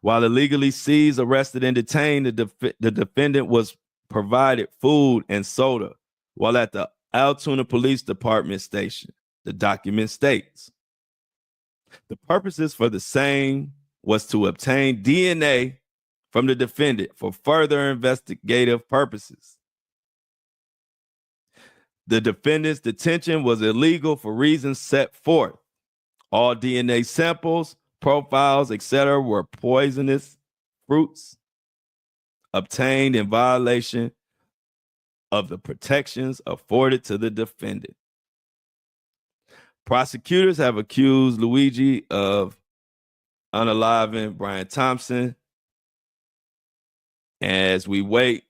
While illegally seized, arrested, and detained, the defendant was provided food and soda while at the Altoona Police Department station. The document states the purposes for the same was to obtain DNA from the defendant for further investigative purposes. The defendant's detention was illegal for reasons set forth. All DNA samples, profiles, etc. were poisonous fruits obtained in violation of the protections afforded to the defendant. Prosecutors have accused Luigi of unaliving Brian Thompson, As we wait,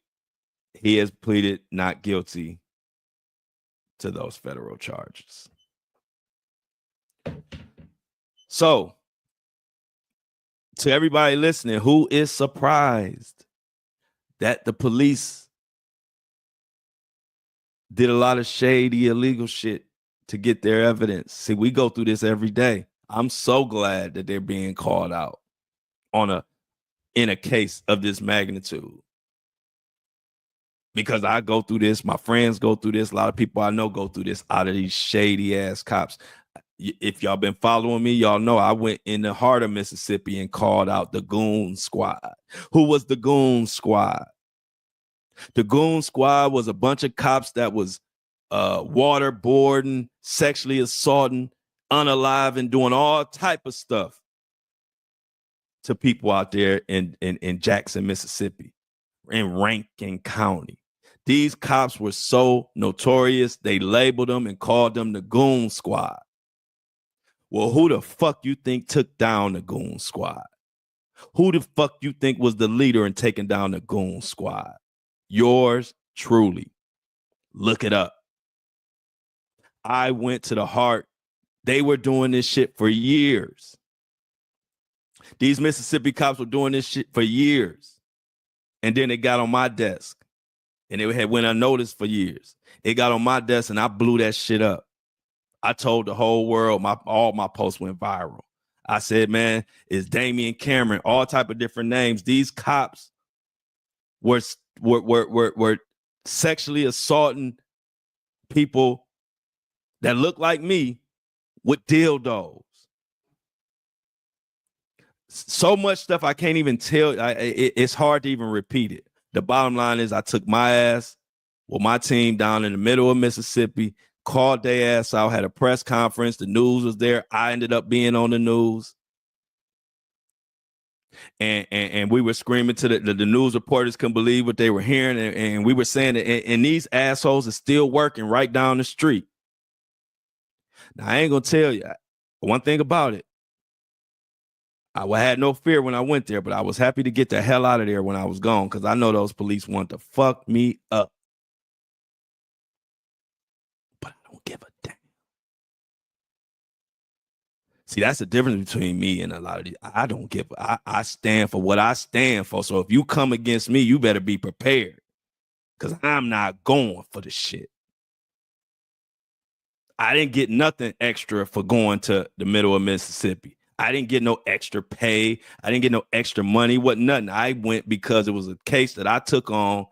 he has pleaded not guilty to those federal charges. So, to everybody listening, who is surprised that the police did a lot of shady, illegal shit to get their evidence? See, we go through this every day. I'm so glad that they're being called out in a case of this magnitude. Because I go through this, my friends go through this, a lot of people I know go through this out of these shady ass cops. If y'all been following me, y'all know I went in the heart of Mississippi and called out the Goon Squad. Who was the Goon Squad? The Goon Squad was a bunch of cops that was waterboarding, sexually assaulting, unaliving, doing all type of stuff to people out there in Jackson, Mississippi, in Rankin County. These cops were so notorious, they labeled them and called them the Goon Squad. Well, who the fuck you think took down the Goon Squad? Who the fuck you think was the leader in taking down the Goon Squad? Yours truly. Look it up. I went to the heart. They were doing this shit for years. These Mississippi cops were doing this shit for years. And then it got on my desk. And it had went unnoticed for years. It got on my desk and I blew that shit up. I told the whole world, all my posts went viral. I said, man, it's Damian Cameron, all type of different names. These cops were sexually assaulting people that look like me with dildos. So much stuff I can't even tell. It's hard to even repeat it. The bottom line is I took my ass with my team down in the middle of Mississippi, called their ass out, had a press conference. The news was there. I ended up being on the news. And we were screaming to the news reporters couldn't believe what they were hearing. And we were saying that, and these assholes are still working right down the street. Now, I ain't going to tell you one thing about it. I had no fear when I went there, but I was happy to get the hell out of there when I was gone because I know those police want to fuck me up. But I don't give a damn. See, that's the difference between me and a lot of these. I stand for what I stand for. So if you come against me, you better be prepared because I'm not going for the shit. I didn't get nothing extra for going to the middle of Mississippi. I didn't get no extra pay. I didn't get no extra money. What nothing. I went because it was a case that I took on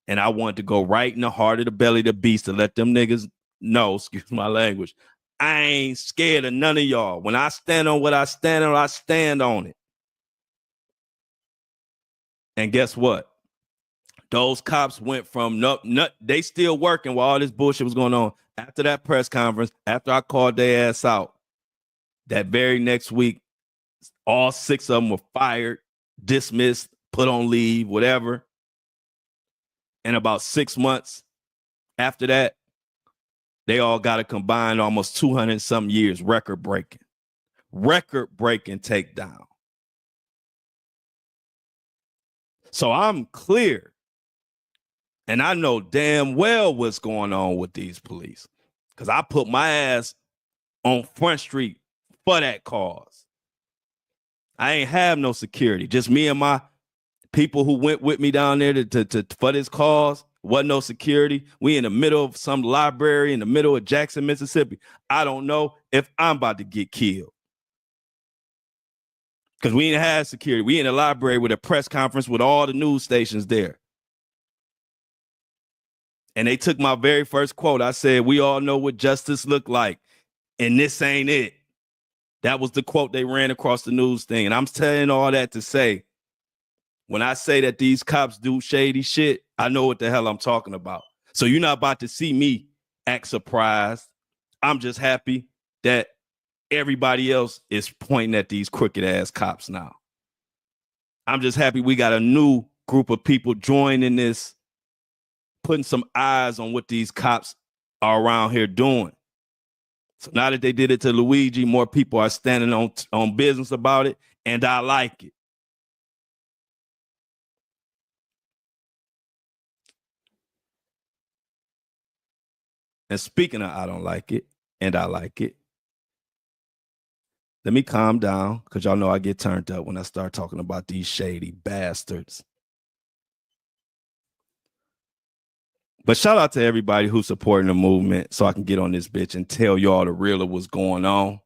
and I wanted to go right in the heart of the belly of the beast to let them niggas know, excuse my language, I ain't scared of none of y'all. When I stand on what I stand on it. And guess what? Those cops went from they still working while all this bullshit was going on. After that press conference, after I called their ass out, that very next week, all 6 of them were fired, dismissed, put on leave, whatever. And about 6 months after that, they all got a combined almost 200 something years, record breaking takedown. So I'm clear. And I know damn well what's going on with these police. Because I put my ass on Front Street for that cause. I ain't have no security. Just me and my people who went with me down there to for this cause. Wasn't no security. We in the middle of some library in the middle of Jackson, Mississippi. I don't know if I'm about to get killed. Because we ain't have security. We in the library with a press conference with all the news stations there. And they took my very first quote. I said, we all know what justice look like. And this ain't it. That was the quote they ran across the news thing. And I'm telling all that to say, when I say that these cops do shady shit, I know what the hell I'm talking about. So you're not about to see me act surprised. I'm just happy that everybody else is pointing at these crooked ass cops now. I'm just happy we got a new group of people joining this, putting some eyes on what these cops are around here doing. So now that they did it to Luigi, more people are standing on business about it, and I like it. And speaking of I don't like it, and I like it, let me calm down because y'all know I get turned up when I start talking about these shady bastards. But shout out to everybody who's supporting the movement so I can get on this bitch and tell y'all the real of what's going on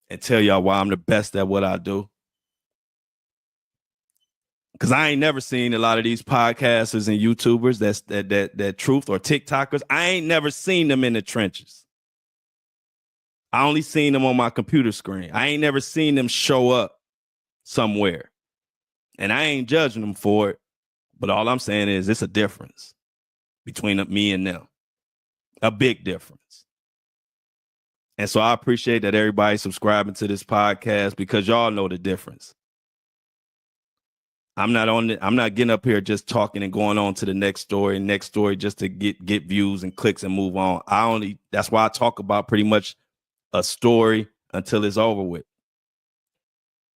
and tell y'all why I'm the best at what I do. Because I ain't never seen a lot of these podcasters and YouTubers that truth or TikTokers. I ain't never seen them in the trenches. I only seen them on my computer screen. I ain't never seen them show up somewhere. And I ain't judging them for it. But all I'm saying is it's a difference between me and them. A big difference. And so I appreciate that everybody's subscribing to this podcast because y'all know the difference. I'm not getting up here just talking and going on to the next story just to get views and clicks and move on. That's why I talk about pretty much a story until it's over with.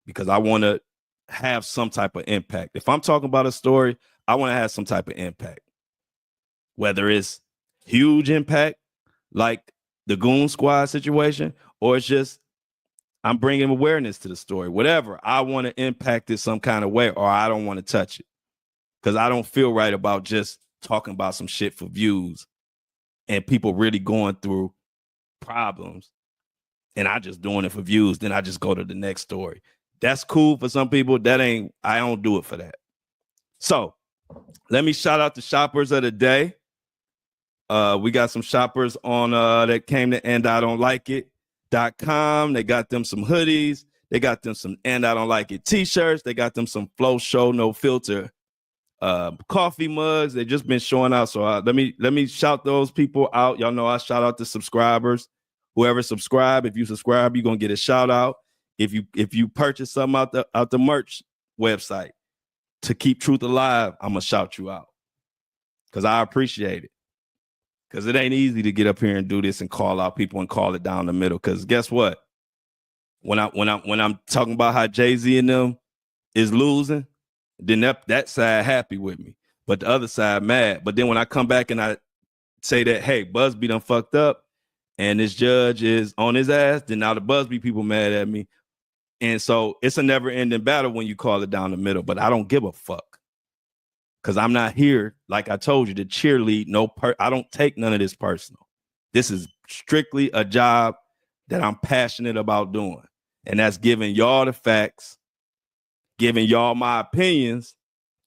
Because I want to have some type of impact. If I'm talking about a story, I want to have some type of impact. Whether it's huge impact, like the Goon Squad situation, or it's just I'm bringing awareness to the story. Whatever, I want to impact it some kind of way, or I don't want to touch it. Because I don't feel right about just talking about some shit for views and people really going through problems and I just doing it for views. Then I just go to the next story. That's cool for some people. I don't do it for that. So let me shout out the shoppers of the day. We got some shoppers on that came to andidon'tLikeIt.com. They got them some hoodies. They got them some And I Don't Like It t-shirts. They got them some Flow Show No Filter coffee mugs. They just been showing out. So let me shout those people out. Y'all know I shout out the subscribers. Whoever subscribe, if you subscribe, you're gonna get a shout out. If you purchase something out the merch website to keep truth alive, I'm gonna shout you out because I appreciate it. Because it ain't easy to get up here and do this and call out people and call it down the middle. Because guess what? When I'm talking about how Jay-Z and them is losing, then that side happy with me, but the other side mad. But then when I come back and I say that, hey, Busby done fucked up and this judge is on his ass, then now the Busby people mad at me. And so it's a never-ending battle when you call it down the middle. But I don't give a fuck. Because I'm not here, like I told you, to cheerlead. I don't take none of this personal. This is strictly a job that I'm passionate about doing. And that's giving y'all the facts, giving y'all my opinions,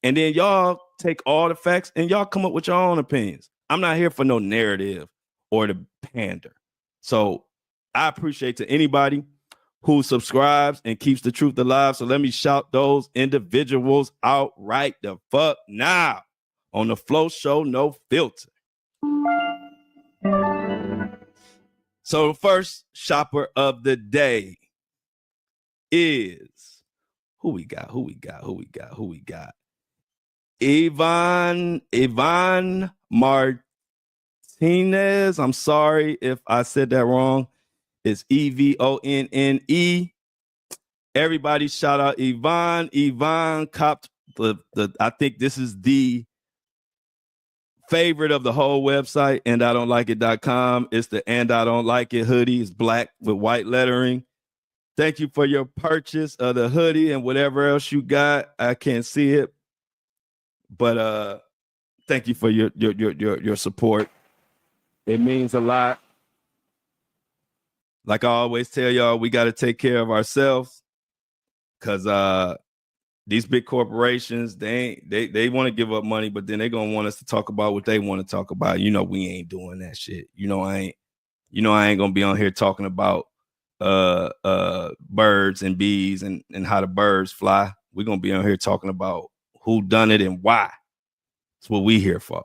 and then y'all take all the facts and y'all come up with your own opinions. I'm not here for no narrative or to pander. So I appreciate to anybody who subscribes and keeps the truth alive. So let me shout those individuals out right the fuck now on the Flow Show No Filter. So the first shopper of the day is who we got. Yvonne Martinez. I'm sorry if I said that wrong. It's Evonne. Everybody shout out Yvonne. Yvonne copped I think this is the favorite of the whole website, andidon'tLikeIt.com. It's the And I Don't Like It hoodie. It's black with white lettering. Thank you for your purchase of the hoodie and whatever else you got. I can't see it, but thank you for your support. It means a lot. Like I always tell y'all, we got to take care of ourselves because these big corporations, they want to give up money, but then they're gonna want us to talk about what they want to talk about. You know, we ain't doing that shit. I ain't gonna be on here talking about birds and bees and how the birds fly. We're gonna be on here talking about who done it and why. That's what we here for.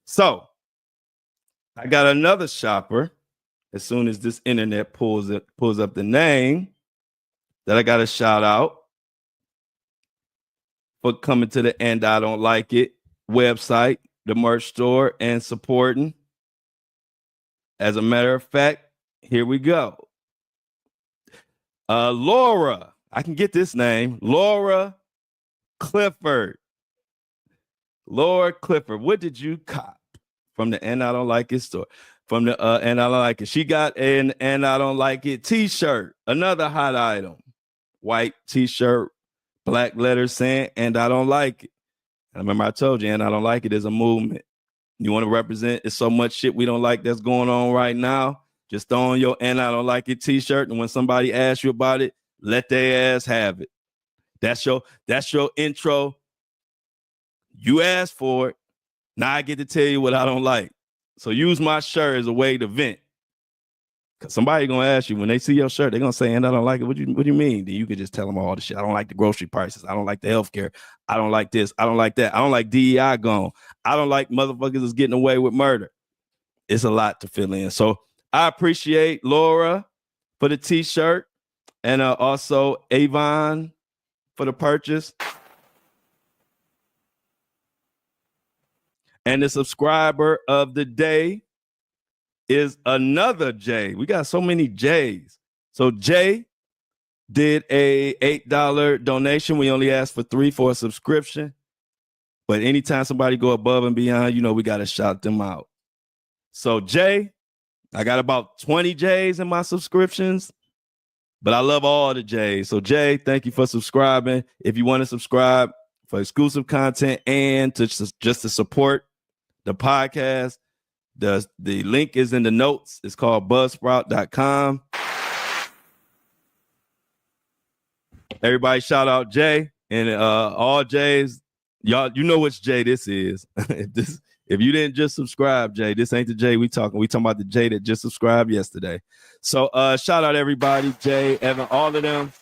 So I got another shopper. As soon as this internet pulls up the name, that I got a shout out for coming to the And I Don't Like It website, the merch store, and supporting. As a matter of fact, here we go. Laura, I can get this name, Laura Clifford. Laura Clifford, what did you cop? from the And I Don't Like It store. From the And I Don't Like It. She got an And I Don't Like It t-shirt. Another hot item. White t-shirt, black letters saying And I Don't Like It. And remember I told you, And I Don't Like It is a movement. You want to represent? It's so much shit we don't like that's going on right now. Just throw on your And I Don't Like It t-shirt, and when somebody asks you about it, let their ass have it. That's your intro. You asked for it. Now I get to tell you what I don't like. So use my shirt as a way to vent. Cause somebody gonna ask you when they see your shirt, they're gonna say, "And I don't like it." What do you mean? Then you can just tell them all the shit. I don't like the grocery prices. I don't like the healthcare. I don't like this. I don't like that. I don't like DEI gone. I don't like motherfuckers is getting away with murder. It's a lot to fill in. So I appreciate Laura for the t-shirt and also Avon for the purchase. And the subscriber of the day is another Jay. We got so many J's. So Jay did a $8 donation. We only asked for $3 for a subscription. But anytime somebody go above and beyond, you know, we got to shout them out. So Jay, I got about 20 J's in my subscriptions, but I love all the J's. So Jay, thank you for subscribing. If you want to subscribe for exclusive content and to just to support the podcast, the link is in the notes. It's called buzzsprout.com. Everybody shout out Jay and all J's. Y'all, you know which Jay this is. If you didn't just subscribe, Jay, this ain't the Jay we talking. We talking about the Jay that just subscribed yesterday. So shout out everybody, Jay, Evan, all of them.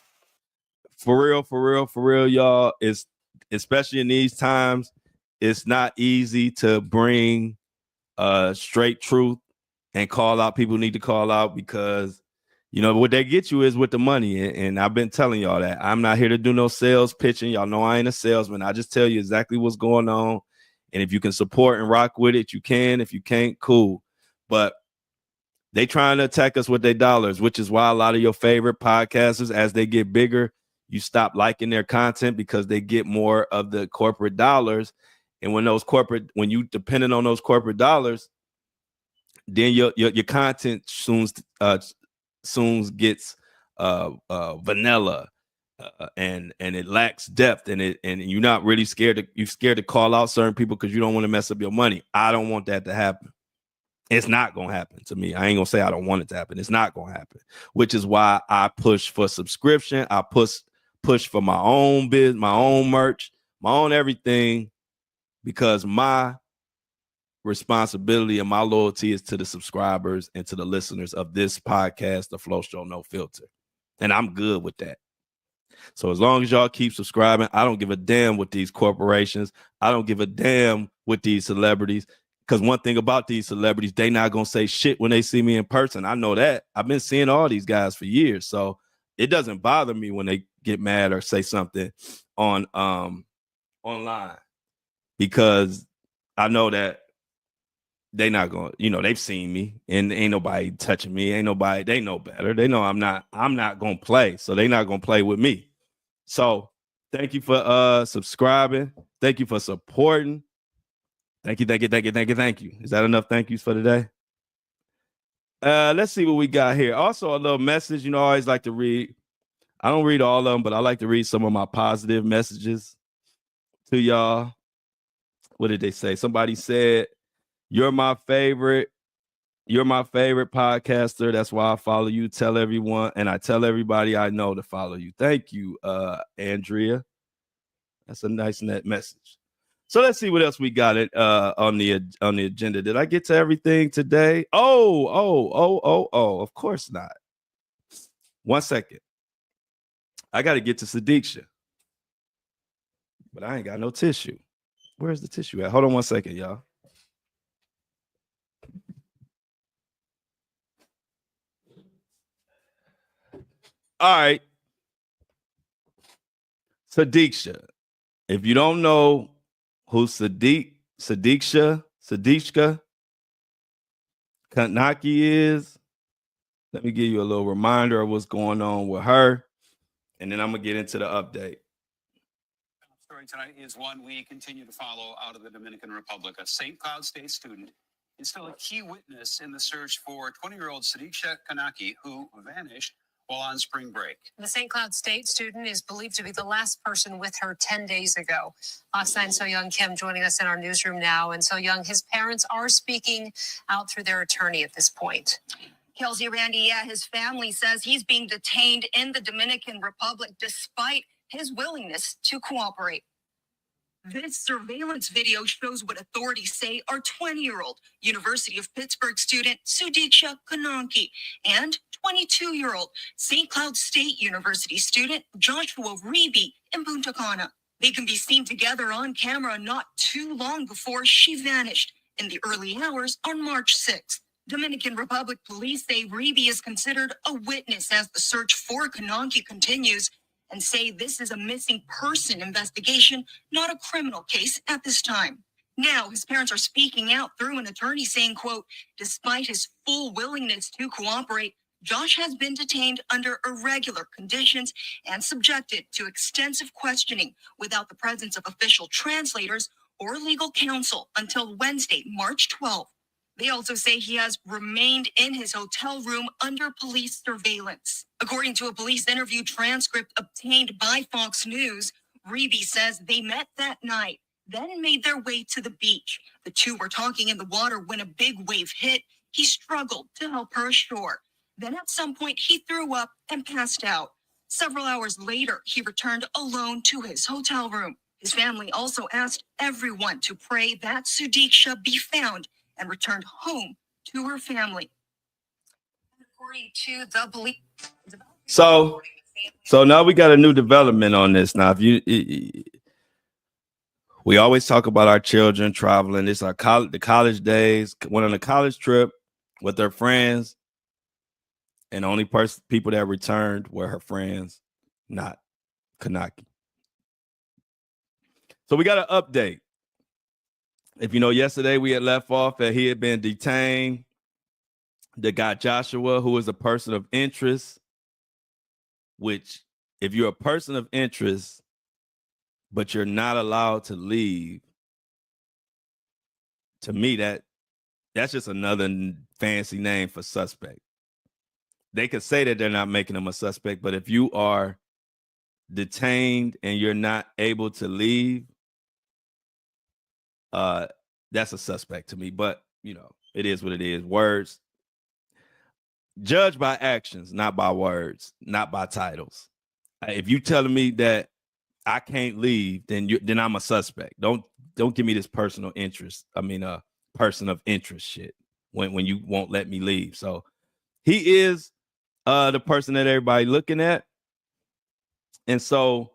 For real, y'all. It's especially in these times, it's not easy to bring straight truth and call out people who need to call out, because you know what they get you is with the money. And I've been telling y'all that I'm not here to do no sales pitching. Y'all know I ain't a salesman. I just tell you exactly what's going on. And if you can support and rock with it, you can. If you can't, cool. But they trying to attack us with their dollars, which is why a lot of your favorite podcasters, as they get bigger, you stop liking their content because they get more of the corporate dollars. And when you dependent on those corporate dollars, then your content soon gets vanilla, and it lacks depth, and you're not really scared to call out certain people because you don't want to mess up your money. I don't want that to happen. It's not gonna happen to me. I ain't gonna say I don't want it to happen. It's not gonna happen, which is why I push for subscription. I push for my own business, my own merch, my own everything, because my responsibility and my loyalty is to the subscribers and to the listeners of this podcast, The Flow Show No Filter. And I'm good with that. So as long as y'all keep subscribing, I don't give a damn with these corporations. I don't give a damn with these celebrities. Because one thing about these celebrities, they not going to say shit when they see me in person. I know that. I've been seeing all these guys for years. So it doesn't bother me when they get mad or say something on online, because I know that they not going, they've seen me and ain't nobody touching me. Ain't nobody, they know better. They know I'm not going to play. So they not going to play with me. So thank you for subscribing. Thank you for supporting. Thank you. Is that enough thank yous for today? Let's see what we got here. Also, a little message. I always like to read. I don't read all of them, but I like to read some of my positive messages to y'all. What did they say? Somebody said, You're my favorite podcaster. That's why I follow you. Tell everyone, and I tell everybody I know to follow you. Thank you, Andrea. That's a nice net message. So let's see what else we got on the agenda. Did I get to everything today? Oh, of course not. 1 second. I got to get to Sadiqsha. But I ain't got no tissue. Where's the tissue at? Hold on 1 second, y'all. All right. Sadiqsha. If you don't know who Sadiqsha Kanaki is, let me give you a little reminder of what's going on with her, and then I'm going to get into the update. Story tonight is one we continue to follow out of the Dominican Republic. A St. Cloud State student is still a key witness in the search for 20-year-old Sadiqa Kanaki, who vanished while on spring break. The St. Cloud State student is believed to be the last person with her 10 days ago. Fox 9 So Young Kim joining us in our newsroom now. And So Young, his parents are speaking out through their attorney at this point. Kelsey, Randy, yeah, his family says he's being detained in the Dominican Republic despite his willingness to cooperate. This surveillance video shows what authorities say our 20-year-old University of Pittsburgh student Sadiqa Kanaki and 22-year-old St. Cloud State University student Joshua Reeby in Punta Cana. They can be seen together on camera not too long before she vanished in the early hours on March 6th. Dominican Republic police say Reeby is considered a witness as the search for Kanaki continues, and say this is a missing person investigation, not a criminal case at this time. Now, his parents are speaking out through an attorney saying, quote, despite his full willingness to cooperate, Josh has been detained under irregular conditions and subjected to extensive questioning without the presence of official translators or legal counsel until Wednesday, March 12th. They also say he has remained in his hotel room under police surveillance. According to a police interview transcript obtained by Fox News, Reeby says they met that night, then made their way to the beach. The two were talking in the water when a big wave hit. He struggled to help her ashore. Then at some point, he threw up and passed out. Several hours later, he returned alone to his hotel room. His family also asked everyone to pray that Sadiqa be found and returned home to her family. According to the belief. So now we got a new development on this. Now, we always talk about our children traveling. It's our the college days, went on a college trip with their friends, and the only people that returned were her friends, not Kanaki. So we got an update. If you know, yesterday we had left off that he had been detained. The guy Joshua, who is a person of interest, which if you're a person of interest, but you're not allowed to leave, to me, that's just another fancy name for suspect. They could say that they're not making him a suspect, but if you are detained and you're not able to leave, that's a suspect to me. But you know, it is what it is. Words judged by actions, not by words, not by titles. If you telling me that I can't leave, then I'm a suspect. Don't give me this personal interest. I mean, person of interest shit when you won't let me leave. So he is the person that everybody looking at, and so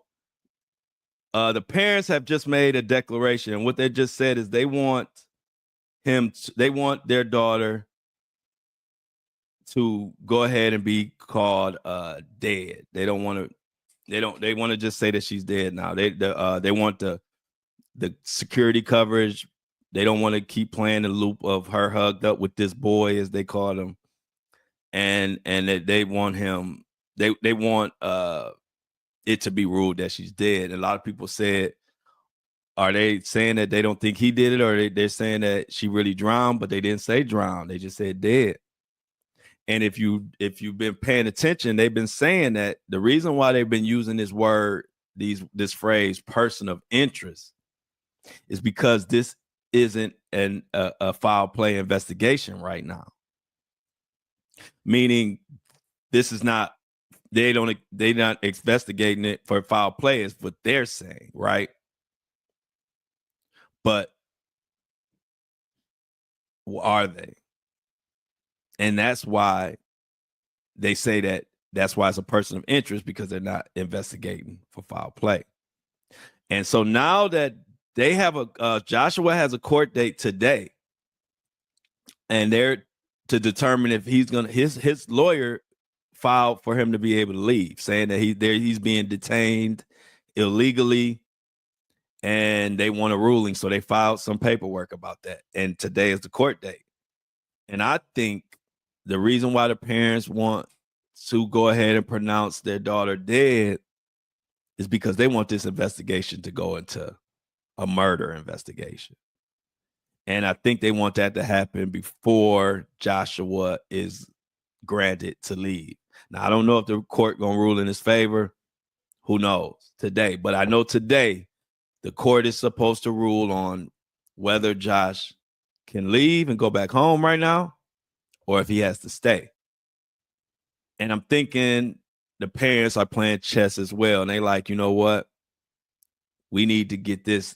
the parents have just made a declaration, and what they just said is they want their daughter to go ahead and be called dead. They want to just say that she's dead now. They want the security coverage. They don't want to keep playing the loop of her hugged up with this boy, as they call him, and they want him. They want it to be ruled that she's dead. And a lot of people said, are they saying that they don't think he did it, or they're saying that she really drowned, but they didn't say drowned. They just said dead. And if you've been paying attention, they've been saying that the reason why they've been using this word, this phrase, person of interest, is because this isn't a foul play investigation right now. Meaning, this is not. They're not investigating it for foul play, is what they're saying, right? But are they? And that's why they say that's why it's a person of interest, because they're not investigating for foul play. And so now that they have Joshua has a court date today, and they're to determine if he's gonna his lawyer filed for him to be able to leave, saying that he's being detained illegally, and they want a ruling, so they filed some paperwork about that. And today is the court date. And I think the reason why the parents want to go ahead and pronounce their daughter dead is because they want this investigation to go into a murder investigation. And I think they want that to happen before Joshua is granted to leave. Now, I don't know if the court going to rule in his favor. Who knows today? But I know today the court is supposed to rule on whether Josh can leave and go back home right now or if he has to stay. And I'm thinking the parents are playing chess as well. And they like, you know what? We need to get this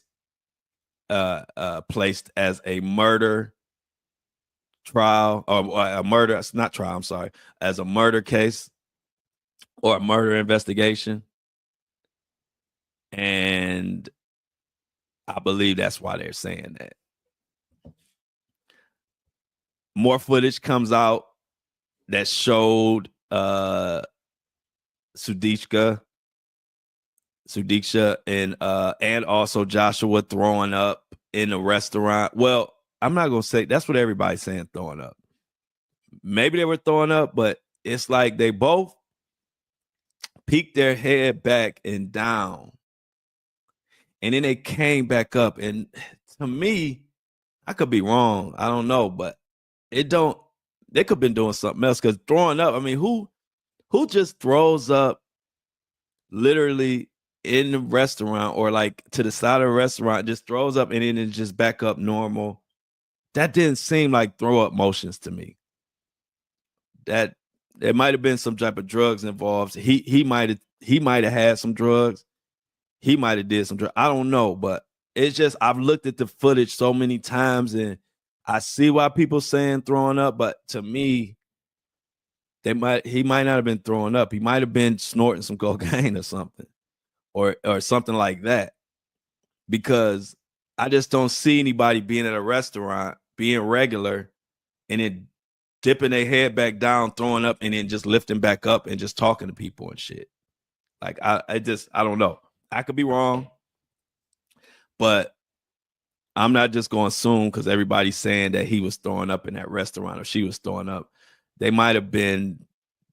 placed as a murder trial or a murder, it's not trial, I'm sorry, as a murder case or a murder investigation. And I believe that's why they're saying that. More footage comes out that showed Sudiksha and also Joshua throwing up in a restaurant. Well, I'm not gonna say that's what everybody's saying, throwing up. Maybe they were throwing up, but it's like they both peeked their head back and down, and then they came back up. And to me, I could be wrong. I don't know, but they could have been doing something else, because throwing up, I mean, who just throws up literally in the restaurant or like to the side of the restaurant, just throws up and then it just back up normal? That didn't seem like throw up motions to me. That there might have been some type of drugs involved. He might have had some drugs. He might have did some drugs. I don't know, but it's just I've looked at the footage so many times and I see why people saying throwing up, but to me, he might not have been throwing up. He might have been snorting some cocaine or something, or something like that. Because I just don't see anybody being at a restaurant, being regular, and then dipping their head back down, throwing up, and then just lifting back up and just talking to people and shit. Like I don't know. I could be wrong, but I'm not just going to assume because everybody's saying that he was throwing up in that restaurant or she was throwing up. They might have been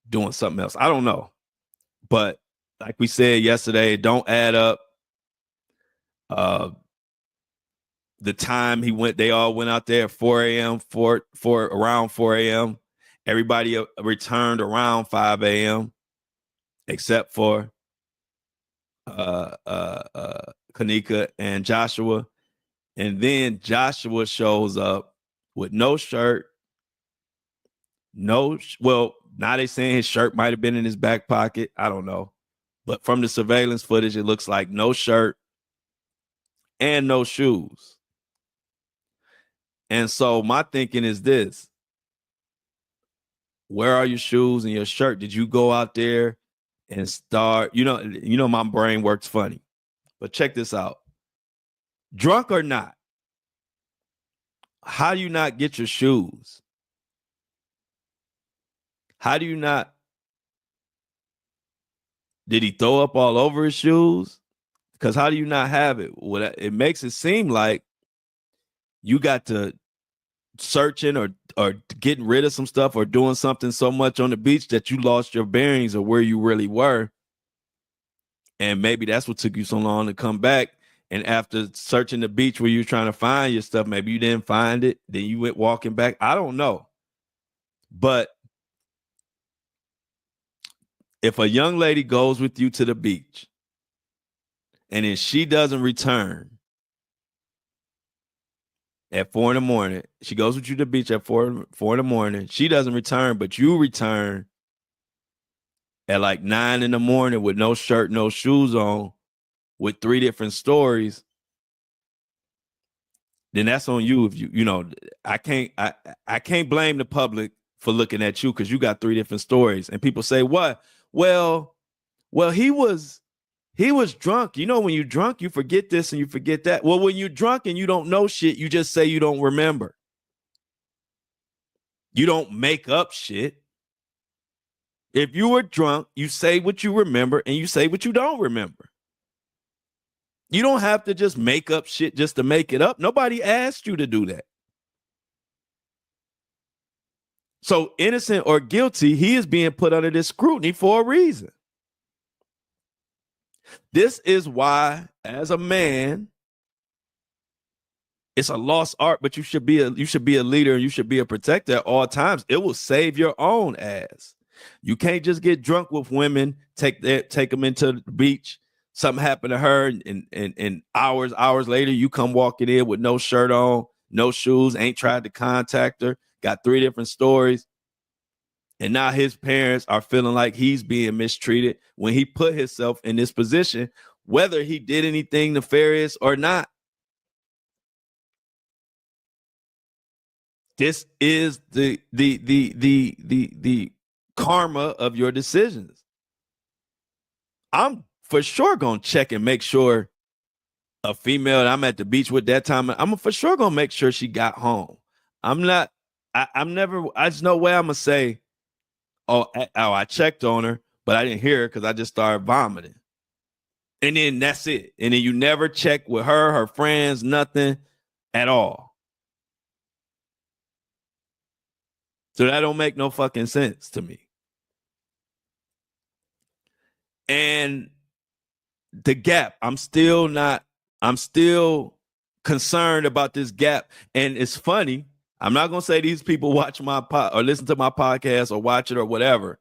doing something else. I don't know. But like we said yesterday, don't add up the time they all went out there at 4 a.m., around 4 a.m. Everybody returned around 5 a.m. except for Kanika and Joshua. And then Joshua shows up with no shirt. Now they saying his shirt might have been in his back pocket. I don't know. But from the surveillance footage, it looks like no shirt and no shoes. And so my thinking is this: where are your shoes and your shirt? Did you go out there and start? You know, my brain works funny. But check this out. Drunk or not, how do you not get your shoes? How do you not? Did he throw up all over his shoes? Because how do you not have it? Well, it makes it seem like you got to searching or getting rid of some stuff or doing something so much on the beach that you lost your bearings of where you really were. And maybe that's what took you so long to come back. And after searching the beach where you're trying to find your stuff, maybe you didn't find it. Then you went walking back. I don't know. But if a young lady goes with you to the beach and then she doesn't return at 4 a.m, she goes with you to the beach at 4 a.m, she doesn't return, but you return at like 9 a.m. with no shirt, no shoes on, with 3 different stories, then that's on you. If you know, I can't blame the public for looking at you because you got 3 different stories. And people say, what? Well, he was drunk. You know, when you're drunk, you forget this and you forget that. Well, when you're drunk and you don't know shit, you just say you don't remember. You don't make up shit. If you were drunk, you say what you remember and you say what you don't remember. You don't have to just make up shit just to make it up. Nobody asked you to do that. So innocent or guilty, he is being put under this scrutiny for a reason. This is why, as a man, It's a lost art, but you should be a leader and you should be a protector at all times. It will save your own ass. You can't just get drunk with women, take them into the beach. Something happened to her, and hours later, you come walking in with no shirt on, no shoes, ain't tried to contact her, got 3 different stories. And now his parents are feeling like he's being mistreated when he put himself in this position, whether he did anything nefarious or not. This is the karma of your decisions. I'm for sure gonna check and make sure a female that I'm at the beach with that time, I'm for sure gonna make sure she got home. I'm just no way I'm gonna say, oh, I checked on her, but I didn't hear her because I just started vomiting. And then that's it. And then you never check with her friends, nothing at all. So that don't make no fucking sense to me. And the gap, I'm still concerned about this gap. And it's funny. I'm not going to say these people watch my or listen to my podcast or watch it or whatever,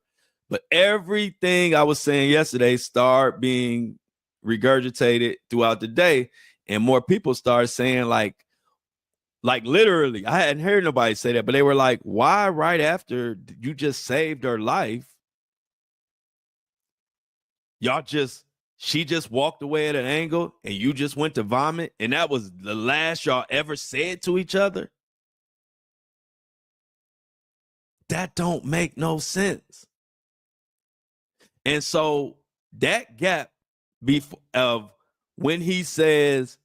but everything I was saying yesterday started being regurgitated throughout the day. And more people started saying like literally, I hadn't heard nobody say that, but they were like, why right after you just saved her life, she just walked away at an angle and you just went to vomit, and that was the last y'all ever said to each other? That don't make no sense. And so that gap of when he says,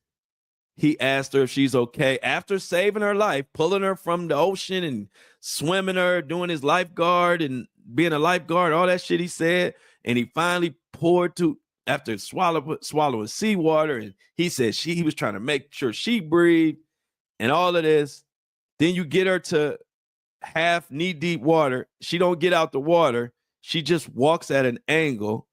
he asked her if she's okay after saving her life, pulling her from the ocean and swimming her, doing his lifeguard and being a lifeguard, all that shit he said. And he finally poured after swallowing seawater. And he said he was trying to make sure she breathed and all of this. Then you get her to half knee deep water. She don't get out the water. She just walks at an angle,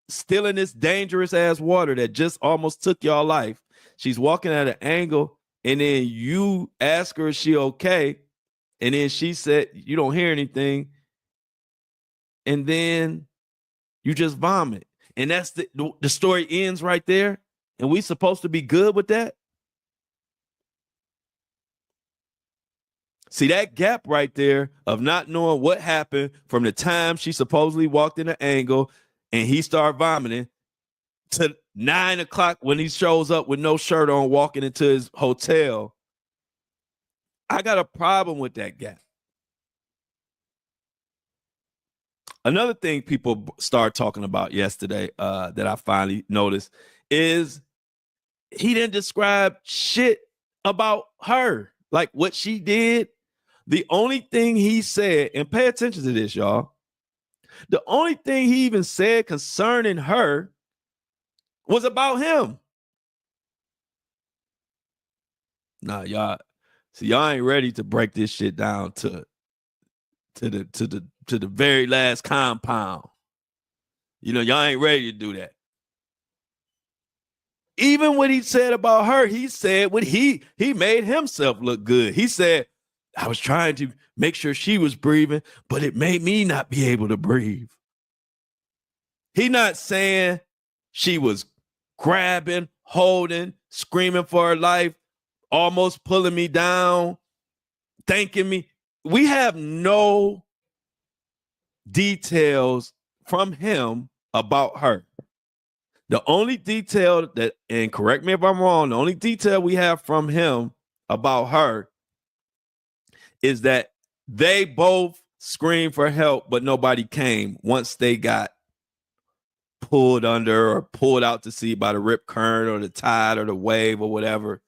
still in this dangerous ass water that just almost took y'all life. She's walking at an angle, and then you ask her, is she okay? And then she said, you don't hear anything. And then you just vomit. And that's the story ends right there. And we supposed to be good with that? See, that gap right there of not knowing what happened from the time she supposedly walked in the angle and he started vomiting to 9 o'clock when he shows up with no shirt on walking into his hotel. I got a problem with that gap. Another thing people started talking about yesterday that I finally noticed is he didn't describe shit about her, like what she did. The only thing he said, and pay attention to this, y'all, the only thing he even said concerning her was about him. Nah, y'all ain't ready to break this shit down to the very last compound. You know, y'all ain't ready to do that. Even what he said about her, he said what he made himself look good. He said, I was trying to make sure she was breathing, but it made me not be able to breathe. He not saying she was grabbing, holding, screaming for her life, almost pulling me down, thanking me. We have no details from him about her. The only detail that, and correct me if I'm wrong, the only detail we have from him about her is that they both screamed for help, but nobody came once they got pulled under or pulled out to sea by the rip current or the tide or the wave or whatever.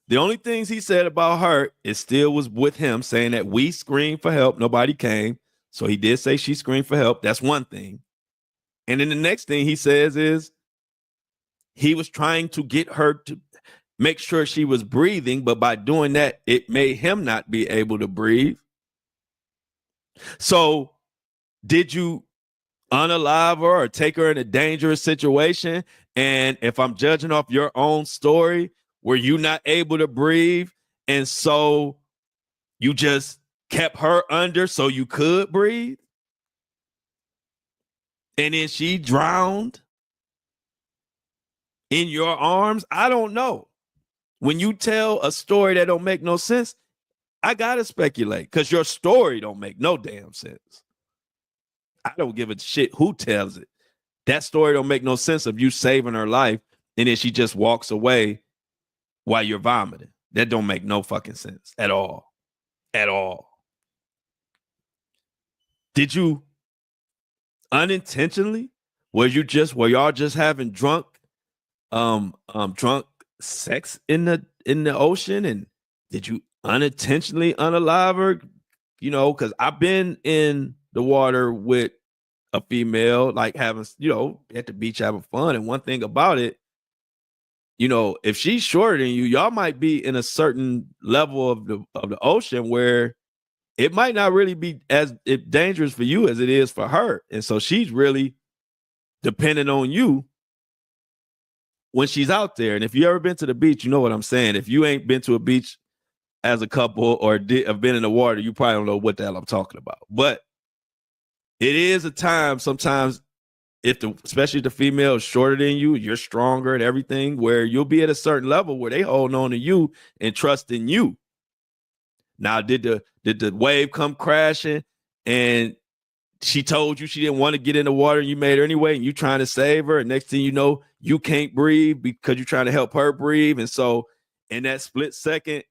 The only things he said about her is still was with him saying that we screamed for help, nobody came. So he did say she screamed for help. That's one thing. And then the next thing he says is he was trying to get her to make sure she was breathing, but by doing that, it made him not be able to breathe. So did you unalive her or take her in a dangerous situation And if I'm judging off your own story, were you not able to breathe? And so you just kept her under so you could breathe? And then she drowned in your arms? I don't know. When you tell a story that don't make no sense, I gotta speculate because your story don't make no damn sense. I don't give a shit who tells it. That story don't make no sense of you saving her life and then she just walks away while you're vomiting. That don't make no fucking sense at all. At all. Did you unintentionally? Were y'all just having drunk sex in the ocean? And did you unintentionally unalive her? You know, because I've been in the water with a female, like having, you know, at the beach having fun. And one thing about it, you know, if she's shorter than you, y'all might be in a certain level of the ocean where it might not really be as dangerous for you as it is for her. And so she's really dependent on you when she's out there. And if you ever been to the beach, you know what I'm saying. If you ain't been to a beach as a couple or have been in the water, you probably don't know what the hell I'm talking about. But it is a time sometimes, especially if the female is shorter than you, you're stronger and everything, where you'll be at a certain level where they hold on to you and trust in you. Now, did the wave come crashing and she told you she didn't want to get in the water and you made her anyway and you trying to save her, and next thing you know, you can't breathe because you're trying to help her breathe. And so in that split second,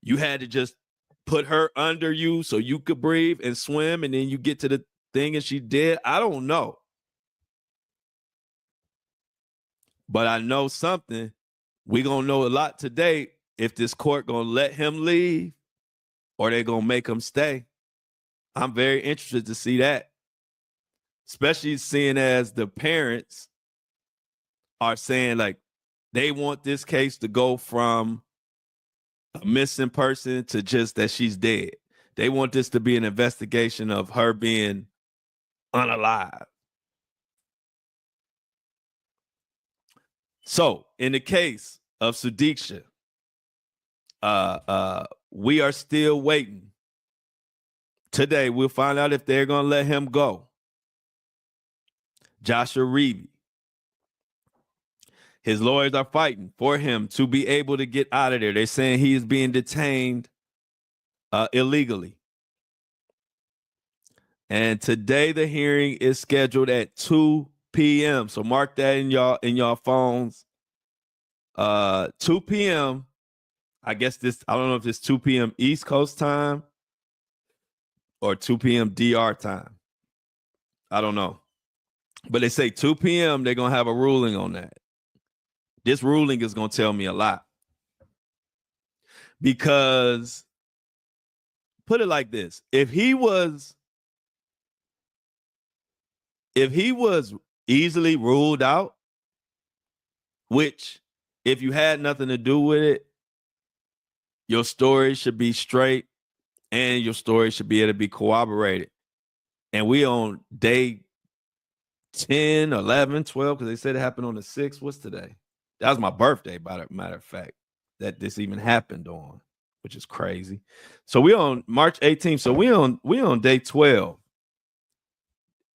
you had to just put her under you so you could breathe and swim, and then you get to the thing and she did. I don't know. But I know something. We're going to know a lot today if this court going to let him leave or they going to make him stay. I'm very interested to see that, especially seeing as the parents are saying like they want this case to go from a missing person to just that she's dead. They want this to be an investigation of her being unalive. So in the case of Sudiksha, we are still waiting. Today, we'll find out if they're going to let him go. Joshua Reeve, his lawyers are fighting for him to be able to get out of there. They're saying he is being detained illegally. And today the hearing is scheduled at 2 p.m. So mark that in y'all phones. 2 p.m. I guess I don't know if it's 2 p.m. East Coast time or 2 p.m. DR time. I don't know. But they say 2 p.m. they're going to have a ruling on that. This ruling is going to tell me a lot. Because, put it like this, if he was easily ruled out, which if you had nothing to do with it, your story should be straight and your story should be able to be corroborated. And we on day 10, 11, 12, because they said it happened on the 6th. What's today? That was my birthday, by the matter of fact, that this even happened on, which is crazy. So we on March 18th. So we on day 12.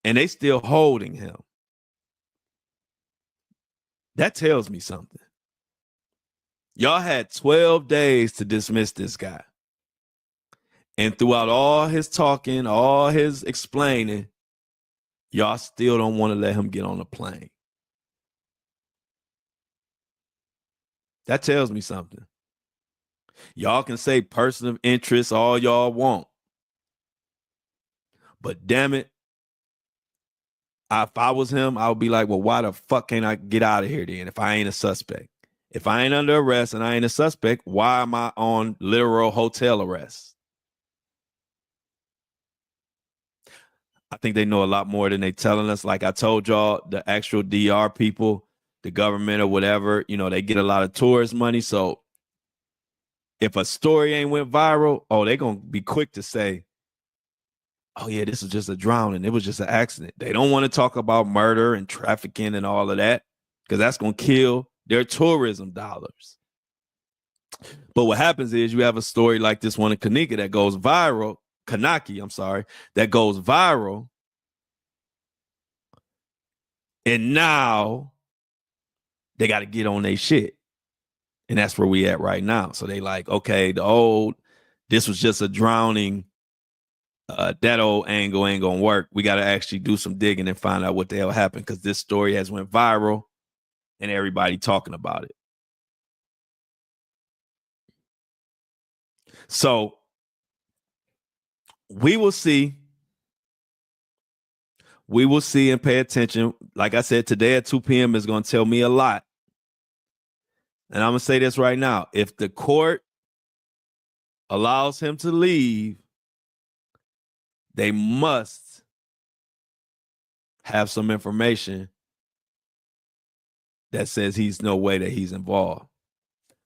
And they still holding him. That tells me something. Y'all had 12 days to dismiss this guy. And throughout all his talking, all his explaining, y'all still don't want to let him get on the plane. That tells me something. Y'all can say person of interest all y'all want. But damn it, if I was him, I would be like, well, why the fuck can't I get out of here then if I ain't a suspect? If I ain't under arrest and I ain't a suspect, why am I on literal hotel arrest? I think they know a lot more than they telling us. Like I told y'all, the actual DR people, the government or whatever, you know, they get a lot of tourist money. So if a story ain't went viral, they're going to be quick to say, oh yeah, this was just a drowning. It was just an accident. They don't want to talk about murder and trafficking and all of that. because that's going to kill their tourism dollars. But what happens is you have a story like this one in Kanaki that goes viral, that goes viral. And now they got to get on their shit. And that's where we at right now. So they like, okay, this was just a drowning. That old angle ain't gonna work. We got to actually do some digging and find out what the hell happened, because this story has went viral and everybody talking about it. So we will see. We will see and pay attention. Like I said, today at 2 p.m. is going to tell me a lot. And I'm going to say this right now. If the court allows him to leave, they must have some information that says he's no way that he's involved.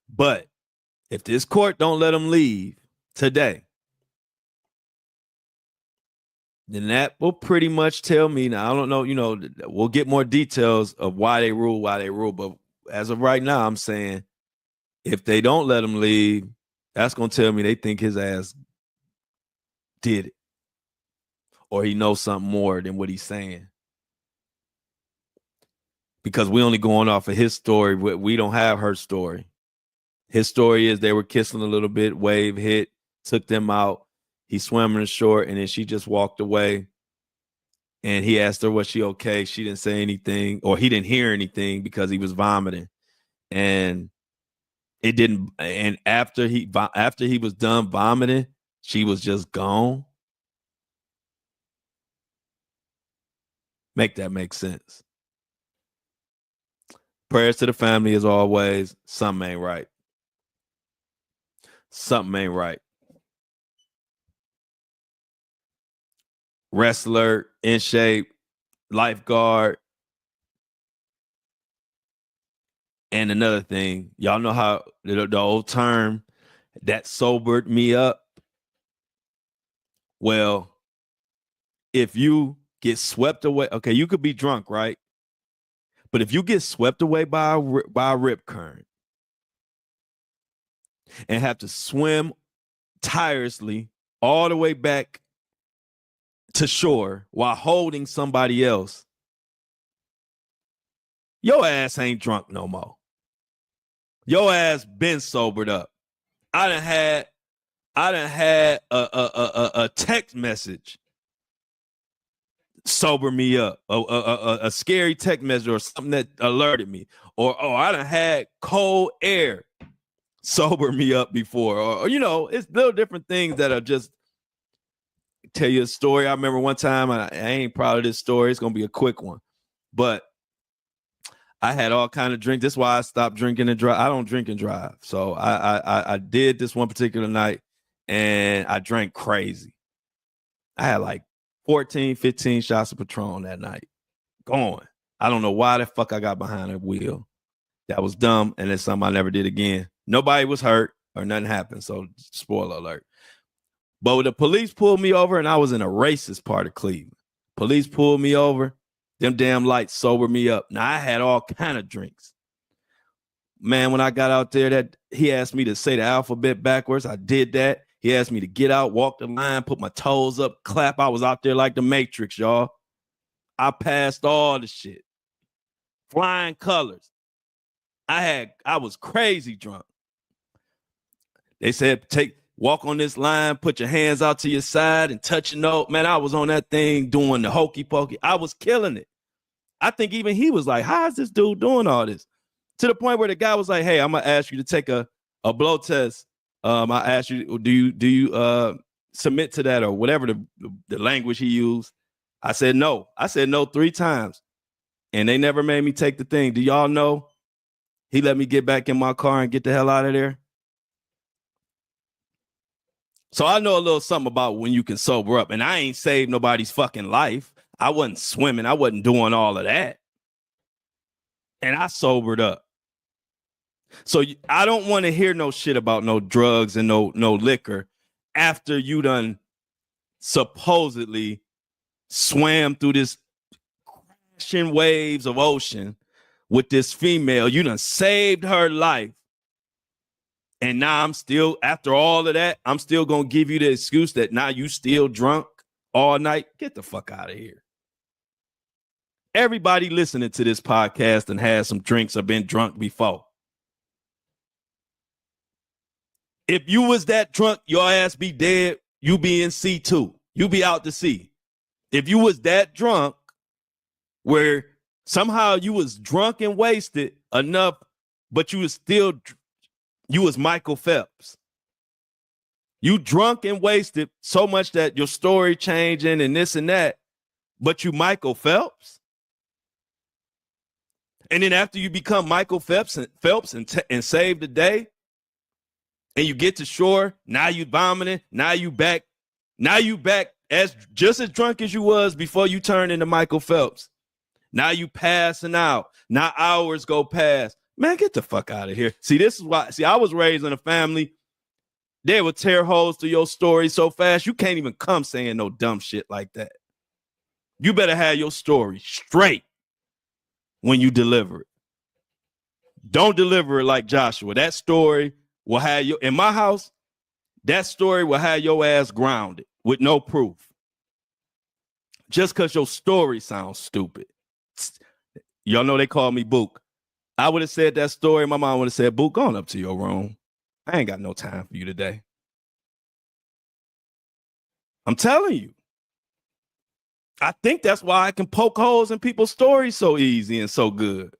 But if this court don't let him leave today, then that will pretty much tell me. Now, I don't know, we'll get more details of why they rule. But as of right now, I'm saying if they don't let him leave, that's going to tell me they think his ass did it, or he knows something more than what he's saying. Because we only going off of his story. We don't have her story. His story is they were kissing a little bit, wave hit, took them out. He swam in the shore, and then she just walked away. And he asked her, was she okay? She didn't say anything, or he didn't hear anything because he was vomiting. And it didn't. And after he was done vomiting, she was just gone. Make that make sense. Prayers to the family as always. Something ain't right. Something ain't right. Wrestler, in shape, lifeguard. And another thing, y'all know how the old term that sobered me up. Well, if you get swept away, okay, you could be drunk, right? But if you get swept away by a rip current and have to swim tirelessly all the way back to shore while holding somebody else, your ass ain't drunk no more. Your ass been sobered up. I done had a text message sober me up, a scary text message or something that alerted me, or I done had cold air sober me up before, or it's little different things that are just tell you a story. I remember one time, I ain't proud of this story. It's gonna be a quick one, but I had all kind of drink. This is why I stopped drinking and drive. I don't drink and drive. So I did this one particular night and I drank crazy. I had like 14, 15 shots of Patron that night. Going. I don't know why the fuck I got behind the wheel. That was dumb, and it's something I never did again. Nobody was hurt or nothing happened. So spoiler alert. But when the police pulled me over, and I was in a racist part of Cleveland. Police pulled me over. Them damn lights sobered me up. Now, I had all kind of drinks. Man, when I got out there, that he asked me to say the alphabet backwards. I did that. He asked me to get out, walk the line, put my toes up, clap. I was out there like the Matrix, y'all. I passed all the shit. Flying colors. I was crazy drunk. They said, walk on this line, put your hands out to your side and touch your nose. Man, I was on that thing doing the hokey pokey. I was killing it. I think even he was like, how is this dude doing all this? To the point where the guy was like, hey, I'm going to ask you to take a blow test. I asked you, do you submit to that or whatever the language he used? I said no. I said no 3 times. And they never made me take the thing. Do y'all know? He let me get back in my car and get the hell out of there. So I know a little something about when you can sober up. And I ain't saved nobody's fucking life. I wasn't swimming. I wasn't doing all of that. And I sobered up. So I don't want to hear no shit about no drugs and no liquor after you done supposedly swam through this crashing waves of ocean with this female. You done saved her life. And now I'm still, after all of that, I'm still going to give you the excuse that now you still drunk all night. Get the fuck out of here. Everybody listening to this podcast and has some drinks or been drunk before. If you was that drunk, your ass be dead. You be in C2. You be out to sea. If you was that drunk where somehow you was drunk and wasted enough, but you was Michael Phelps. You drunk and wasted so much that your story changing and this and that, but you Michael Phelps. And then after you become Michael Phelps and save the day, and you get to shore, now you vomiting, now you back as just as drunk as you was before you turned into Michael Phelps. Now you passing out. Now hours go past. Man, get the fuck out of here. See, this is why. See, I was raised in a family. They would tear holes through your story so fast, you can't even come saying no dumb shit like that. You better have your story straight when you deliver it. Don't deliver it like Joshua. That story will have you, in my house, that story will have your ass grounded with no proof. Just because your story sounds stupid. Y'all know they call me Book. I would have said that story. My mom would have said, Book, going up to your room. I ain't got no time for you today. I'm telling you. I think that's why I can poke holes in people's stories so easy and so good.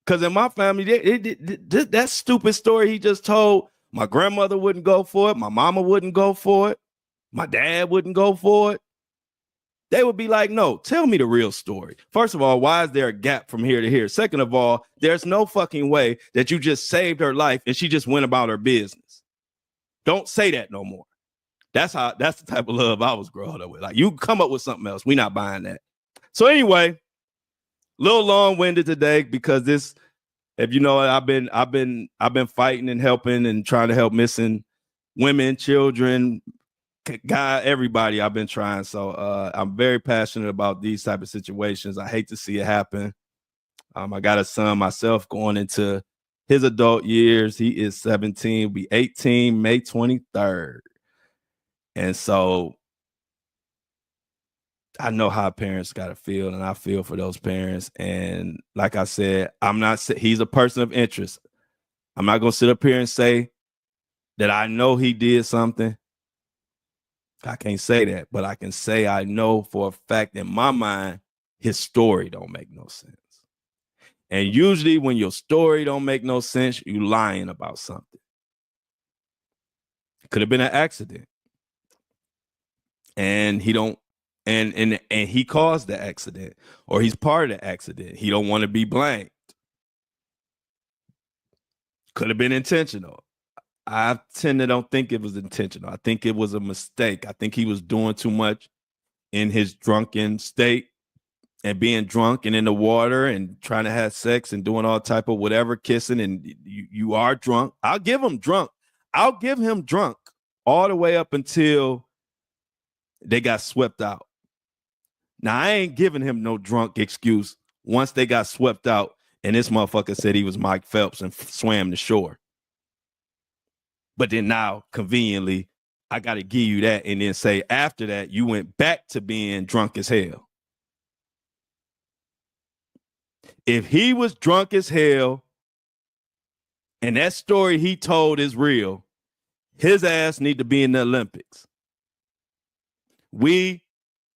Because in my family, that stupid story he just told, my grandmother wouldn't go for it. My mama wouldn't go for it. My dad wouldn't go for it. They would be like, no, tell me the real story. First of all, why is there a gap from here to here? Second of all, there's no fucking way that you just saved her life and she just went about her business. Don't say that no more. That's the type of love I was growing up with. Like, you come up with something else. We're not buying that. So anyway, a little long-winded today because this, if you know, I've been fighting and helping and trying to help missing women, children, guy, everybody I've been trying. So I'm very passionate about these type of situations. I hate to see it happen. I got a son myself going into his adult years. He is 17, be 18 May 23rd. And so I know how parents got to feel, and I feel for those parents. And like I said, he's a person of interest. I'm not going to sit up here and say that I know he did something. I can't say that, but I can say I know for a fact in my mind, his story don't make no sense. And usually when your story don't make no sense, you lying about something. It could have been an accident. And he don't, and he caused the accident, or he's part of the accident. He don't want to be blamed. Could have been intentional. I tend to don't think it was intentional. I think it was a mistake. I think he was doing too much in his drunken state and being drunk and in the water and trying to have sex and doing all type of whatever, kissing. And you are drunk. I'll give him drunk. I'll give him drunk all the way up until they got swept out. Now, I ain't giving him no drunk excuse once they got swept out and this motherfucker said he was Mike Phelps and swam the shore. But then now, conveniently, I got to give you that and then say after that, you went back to being drunk as hell. If he was drunk as hell and that story he told is real, his ass need to be in the Olympics.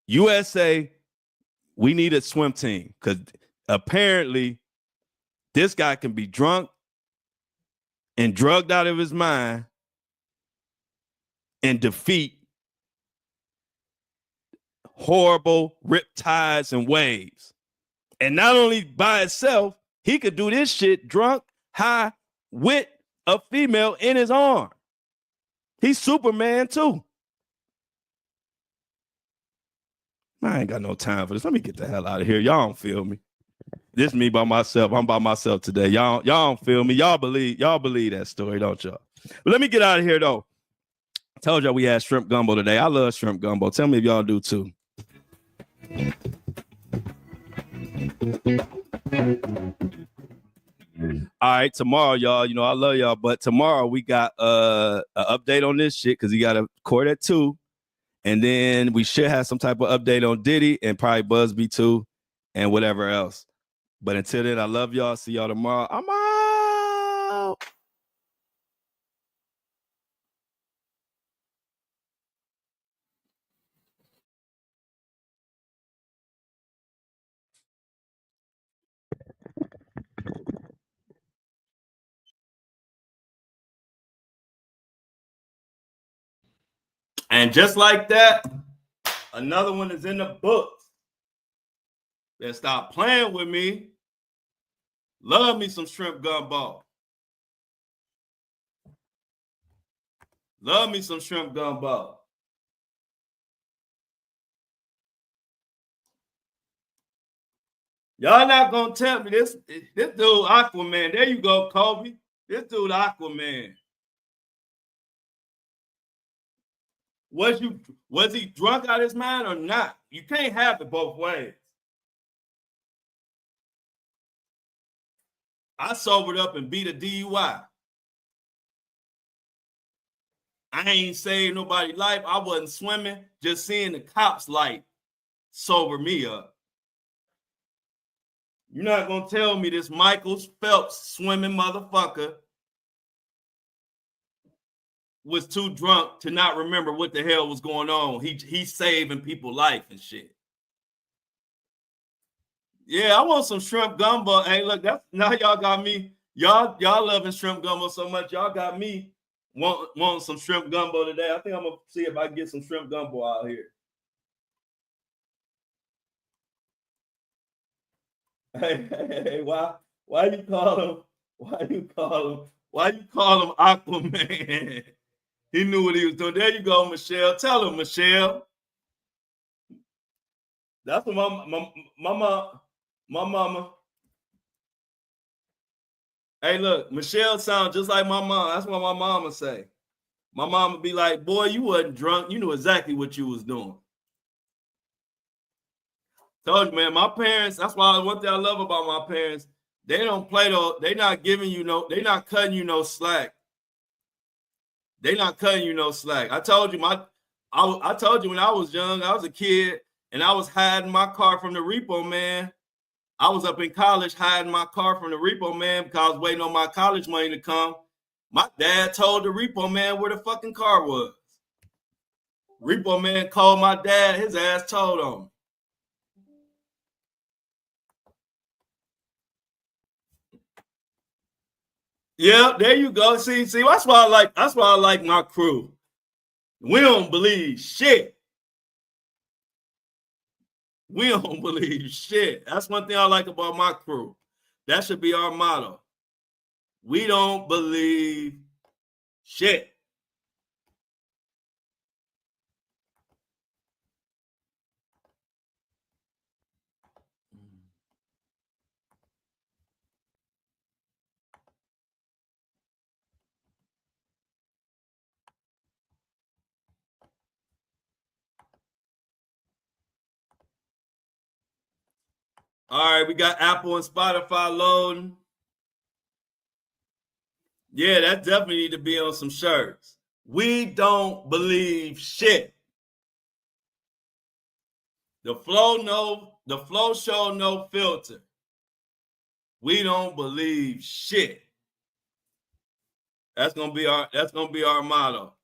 USA, we need a swim team because apparently this guy can be drunk and drugged out of his mind and defeat horrible riptides and waves. And not only by itself, he could do this shit drunk, high, with a female in his arm. He's Superman too. I ain't got no time for this. Let me get the hell out of here. Y'all don't feel me. This me by myself. I'm by myself today. Y'all don't feel me. Y'all believe that story, don't y'all? But let me get out of here though. I told y'all we had shrimp gumbo today. I love shrimp gumbo. Tell me if y'all do too. All right, tomorrow, y'all. You know, I love y'all, but tomorrow we got an update on this shit because he got a court at 2. And then we should have some type of update on Diddy and probably Busby too, and whatever else. But until then, I love y'all. See y'all tomorrow. I'm out. And just like that, another one is in the books. Then stop playing with me. Love me some shrimp gumbo. Love me some shrimp gumbo. Y'all not gonna tell me this dude Aquaman. There you go, Kobe. This dude Aquaman. Was he drunk out of his mind or not? You can't have it both ways. I sobered up and beat a DUI. I ain't saved nobody's life. I wasn't swimming. Just seeing the cops light sober me up. You're not gonna tell me this Michael Phelps swimming motherfucker was too drunk to not remember what the hell was going on. He's saving people's life and shit. Yeah, I want some shrimp gumbo. Hey, look, now y'all got me. Y'all loving shrimp gumbo so much. Y'all got me wanting some shrimp gumbo today. I think I'm gonna see if I can get some shrimp gumbo out here. Hey, why you call him? Why you call him Aquaman? He knew what he was doing. There you go, Michelle. Tell him, Michelle. That's what my mama. Hey, look, Michelle sounds just like my mom. That's what my mama say. My mama be like, boy, you wasn't drunk. You knew exactly what you was doing. Told you, man, my parents, that's why one thing I love about my parents, they don't play though. They not giving you they not cutting you no slack. They not cutting you no slack. I told you I told you when I was young, I was a kid, and I was hiding my car from the repo man. I was up in college hiding my car from the repo man because I was waiting on my college money to come. My dad told the repo man where the fucking car was. Repo man called my dad, his ass told him. Yeah, there you go. See, that's why I like my crew. We don't believe shit. We don't believe shit. That's one thing I like about my crew. That should be our motto. We don't believe shit. All right, we got Apple and Spotify loading. Yeah, that definitely need to be on some shirts. We don't believe shit. The flow show no filter. We don't believe shit. That's gonna be our motto.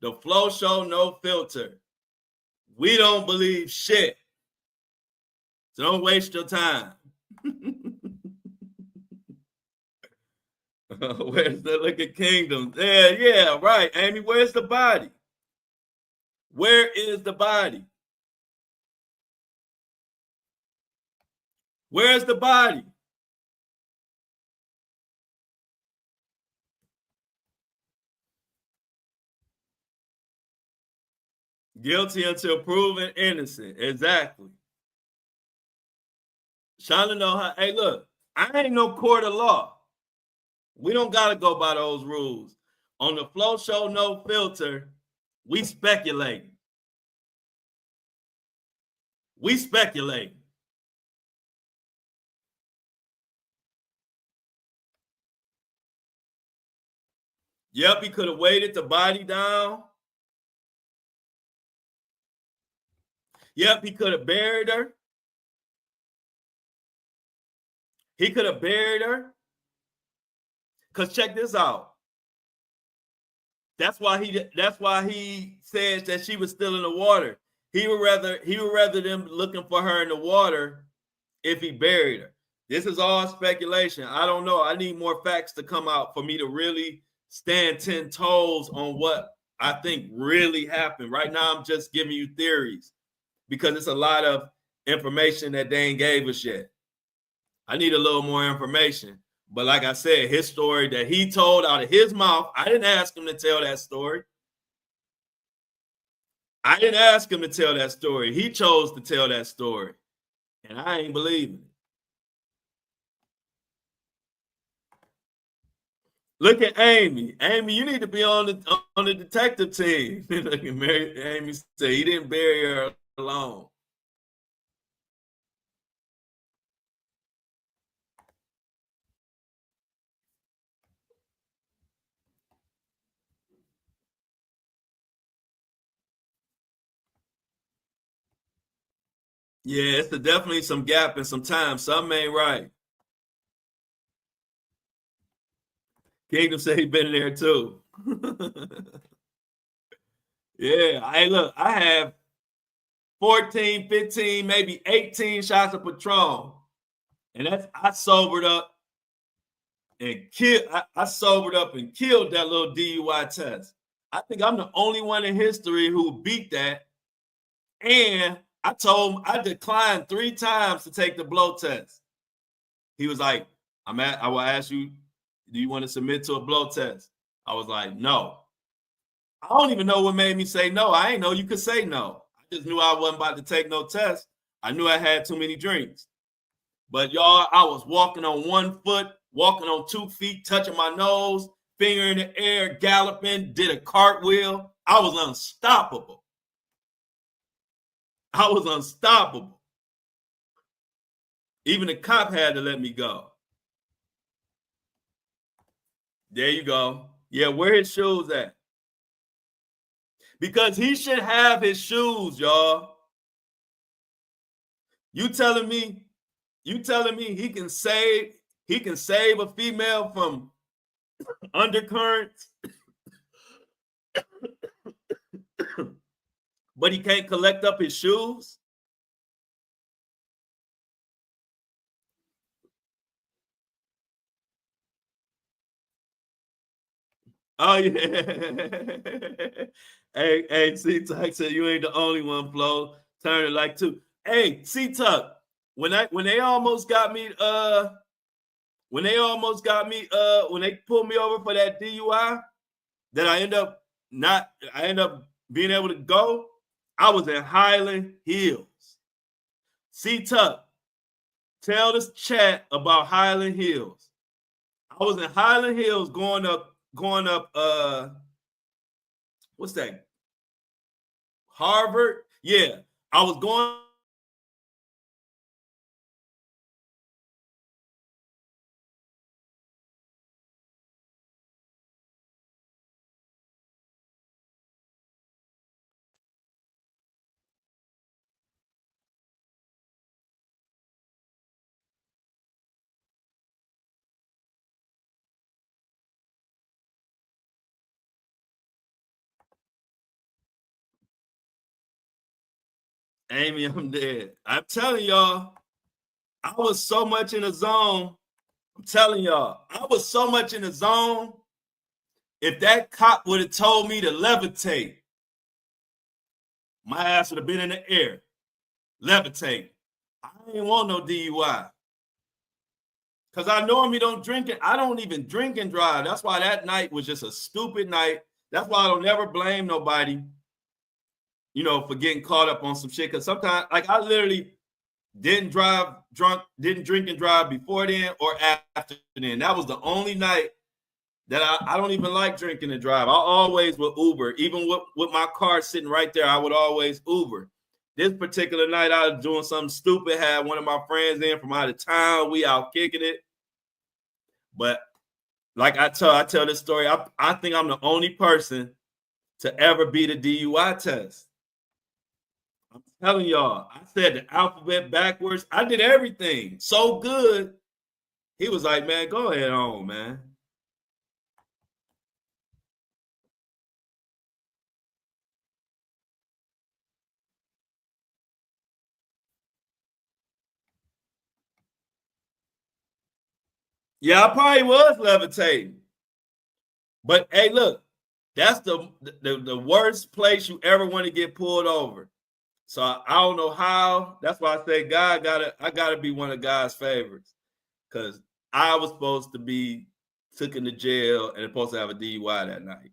The flow show no filter. We don't believe shit. So don't waste your time. Where's the Liquor Kingdom? Yeah, right. Amy, where's the body? Where is the body? Where's the body? Guilty until proven innocent. Exactly. Trying to know how. Hey, look, I ain't no court of law. We don't gotta go by those rules. On the Flow Show No Filter, we speculate. We speculate. Yep, he could have weighted the body down. Yep, he could have buried her. He could have buried her. Because check this out. That's why he says that she was still in the water. He would rather them looking for her in the water if he buried her. This is all speculation. I don't know. I need more facts to come out for me to really stand 10 toes on what I think really happened. Right now, I'm just giving you theories because it's a lot of information that they ain't gave us yet. I need a little more information. But like I said, his story that he told out of his mouth, I didn't ask him to tell that story. I didn't ask him to tell that story. He chose to tell that story. And I ain't believing it. Look at Amy. Amy, you need to be on the detective team. Amy said he didn't bury her alone. Yeah, it's definitely some gap in some time. Something ain't right. Kingdom said he been in there too. Yeah, hey, look, I have 14, 15, maybe 18 shots of Patron. And I sobered up and killed. I sobered up and killed that little DUI test. I think I'm the only one in history who beat that. And I told him I declined 3 times to take the blow test. He was like, I will ask you, do you want to submit to a blow test? I was like, no. I don't even know what made me say no. I ain't know you could say no. I just knew I wasn't about to take no test. I knew I had too many drinks. But y'all, I was walking on 1 foot, walking on 2 feet, touching my nose, finger in the air, galloping, did a cartwheel. I was unstoppable. I was unstoppable. Even the cop had to let me go. There you go. Yeah, where his shoes at? Because he should have his shoes, y'all. You telling me he can save a female from undercurrents, but he can't collect up his shoes? Oh yeah. Hey, C-Tuck said you ain't the only one, Flo. Turn it like 2. Hey, C-Tuck, when they almost got me, when they pulled me over for that DUI, that I end up being able to go, I was in Highland Hills. C-Tuck, tell this chat about Highland Hills. I was in Highland Hills going up, what's that? Harvard? Yeah. I was going. Amy, I'm dead. I'm telling y'all, I was so much in the zone. I'm telling y'all, I was so much in the zone. If that cop would have told me to levitate, my ass would have been in the air. Levitate. I ain't want no DUI. Because I normally don't drink it. I don't even drink and drive. That's why that night was just a stupid night. That's why I don't never blame nobody, for getting caught up on some shit. Because sometimes, like, I literally didn't drink and drive before then or after then. That was the only night that I don't even like drinking and drive. I always would Uber. Even with my car sitting right there, I would always Uber. This particular night, I was doing something stupid, had one of my friends in from out of town. We out kicking it. But like I tell this story. I think I'm the only person to ever beat a DUI test. I'm telling y'all, I said the alphabet backwards. I did everything so good. He was like, man, go ahead on, man. Yeah, I probably was levitating. But hey, look, that's the worst place you ever want to get pulled over. So I don't know how. That's why I say I gotta be one of God's favorites. Because I was supposed to be taken to jail and supposed to have a DUI that night.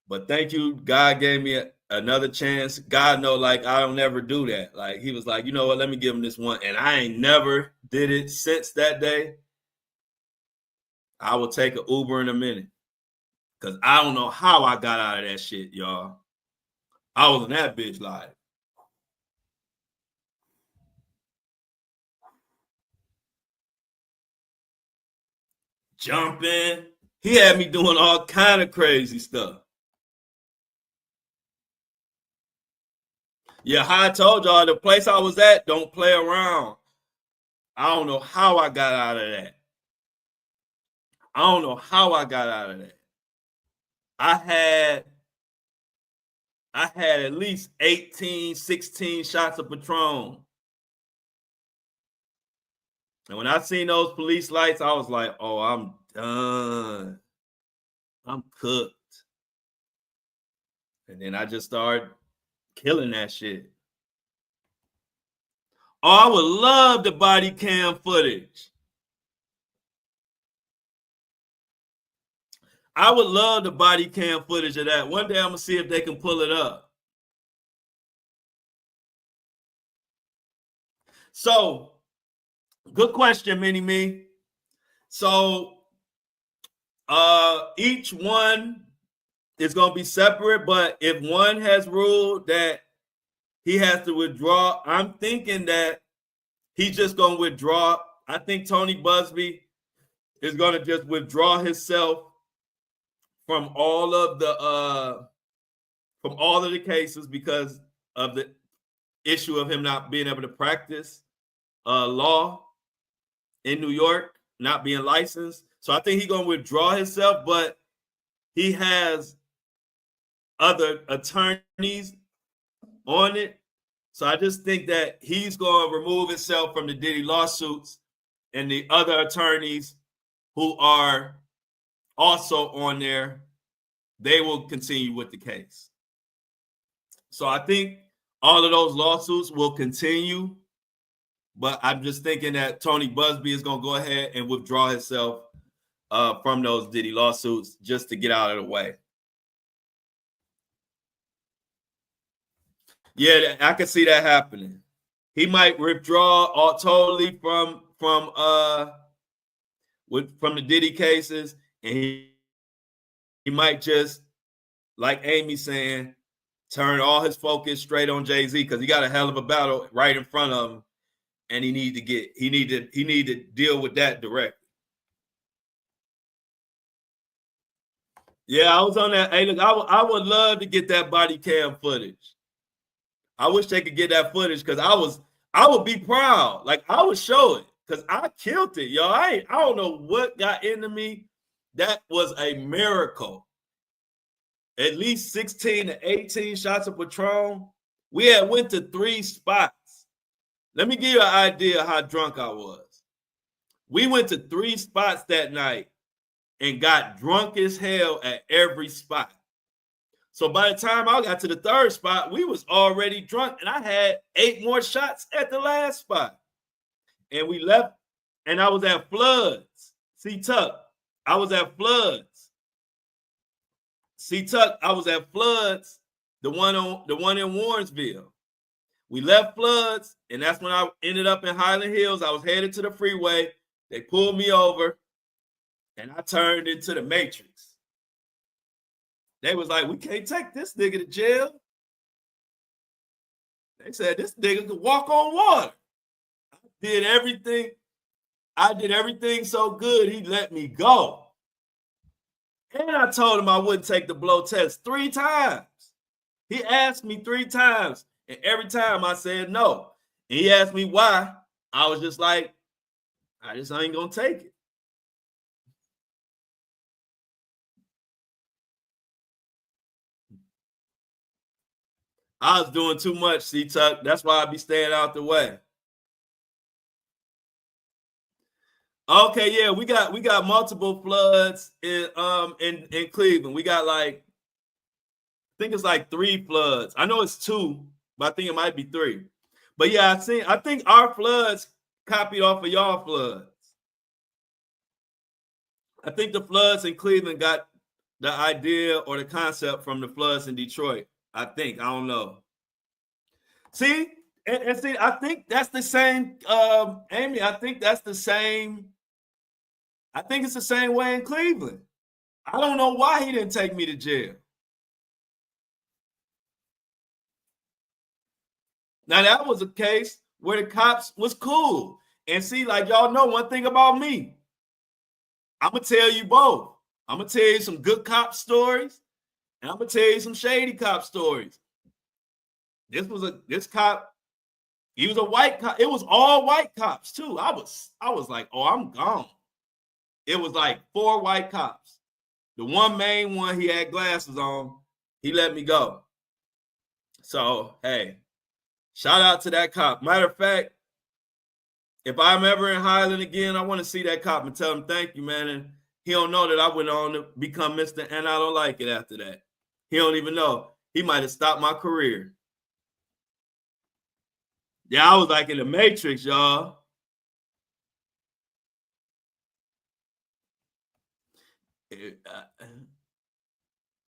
But thank you. God gave me another chance. God know, like, I don't never do that. Like, he was like, you know what, let me give him this one. And I ain't never did it since that day. I will take an Uber in a minute. Because I don't know how I got out of that shit, y'all. I was in that bitch like. Jumping. He had me doing all kind of crazy stuff. Yeah, how I told y'all, the place I was at, don't play around. I don't know how I got out of that. I don't know how I got out of that. I had at least 18, 16 shots of Patron. And when I seen those police lights, I was like, oh, I'm done. I'm cooked. And then I just started killing that shit. Oh, I would love the body cam footage. I would love the body cam footage of that. One day I'm going to see if they can pull it up. So, good question, Mini-Me. So, each one is going to be separate, but if one has ruled that he has to withdraw, I'm thinking that he's just going to withdraw. I think Tony Busby is going to just withdraw himself from all of the cases because of the issue of him not being able to practice law in New York, not being licensed. So I think he's going to withdraw himself, but he has other attorneys on it. So I just think that he's going to remove himself from the Diddy lawsuits, and the other attorneys who are also on there, they will continue with the case. So I think all of those lawsuits will continue, but I'm just thinking that Tony Busby is going to go ahead and withdraw himself from those Diddy lawsuits just to get out of the way. Yeah, I can see that happening. He might withdraw totally from the Diddy cases, and he might just, like Amy saying, turn all his focus straight on Jay-Z because he got a hell of a battle right in front of him, and he need to deal with that directly. Yeah, I was on that. Hey, look, I would love to get that body cam footage. I wish they could get that footage because I would be proud. Like, I would show it because I killed it, y'all. I don't know what got into me. That was a miracle. At least 16 to 18 shots of Patron. We had went to 3 spots. Let me give you an idea how drunk I was. We went to 3 spots that night and got drunk as hell at every spot. So by the time I got to the 3rd spot, we was already drunk, and I had 8 more shots at the last spot. And we left, and I was at Floods. C-Tuck, I was at Floods. C-Tuck, I was at Floods, the one in Warrensville. We left Floods, and that's when I ended up in Highland Hills. I was headed to the freeway. They pulled me over, and I turned into the Matrix. They was like, we can't take this nigga to jail. They said this nigga could walk on water. I did everything. I did everything so good, he let me go. And I told him I wouldn't take the blow test 3 times. He asked me 3 times, and every time I said no. And he asked me why. I was just like, I just ain't gonna take it. I was doing too much, C-Tuck. That's why I be staying out the way. Okay, yeah, we got multiple floods in Cleveland. We got like, I think it's like 3 floods. I know it's 2, but I think it might be 3. But yeah, I think our floods copied off of y'all floods. I think the floods in Cleveland got the idea or the concept from the floods in Detroit. I think. I don't know. See, and see, I think that's the same, Amy. I think that's the same. I think it's the same way in Cleveland. I don't know why he didn't take me to jail. Now that was a case where the cops was cool. And see, like y'all know one thing about me. I'm gonna tell you both. I'm gonna tell you some good cop stories, and I'm gonna tell you some shady cop stories. This cop, he was a white cop. It was all white cops too. I was like, oh, I'm gone. It was like 4 white cops. The one main one, he had glasses on. He let me go. So, hey, shout out to that cop. Matter of fact, if I'm ever in Highland again, I want to see that cop and tell him thank you, man. And he don't know that I went on to become Mr. And I don't like it after that. He don't even know. He might have stopped my career. Yeah, I was like in the Matrix, y'all.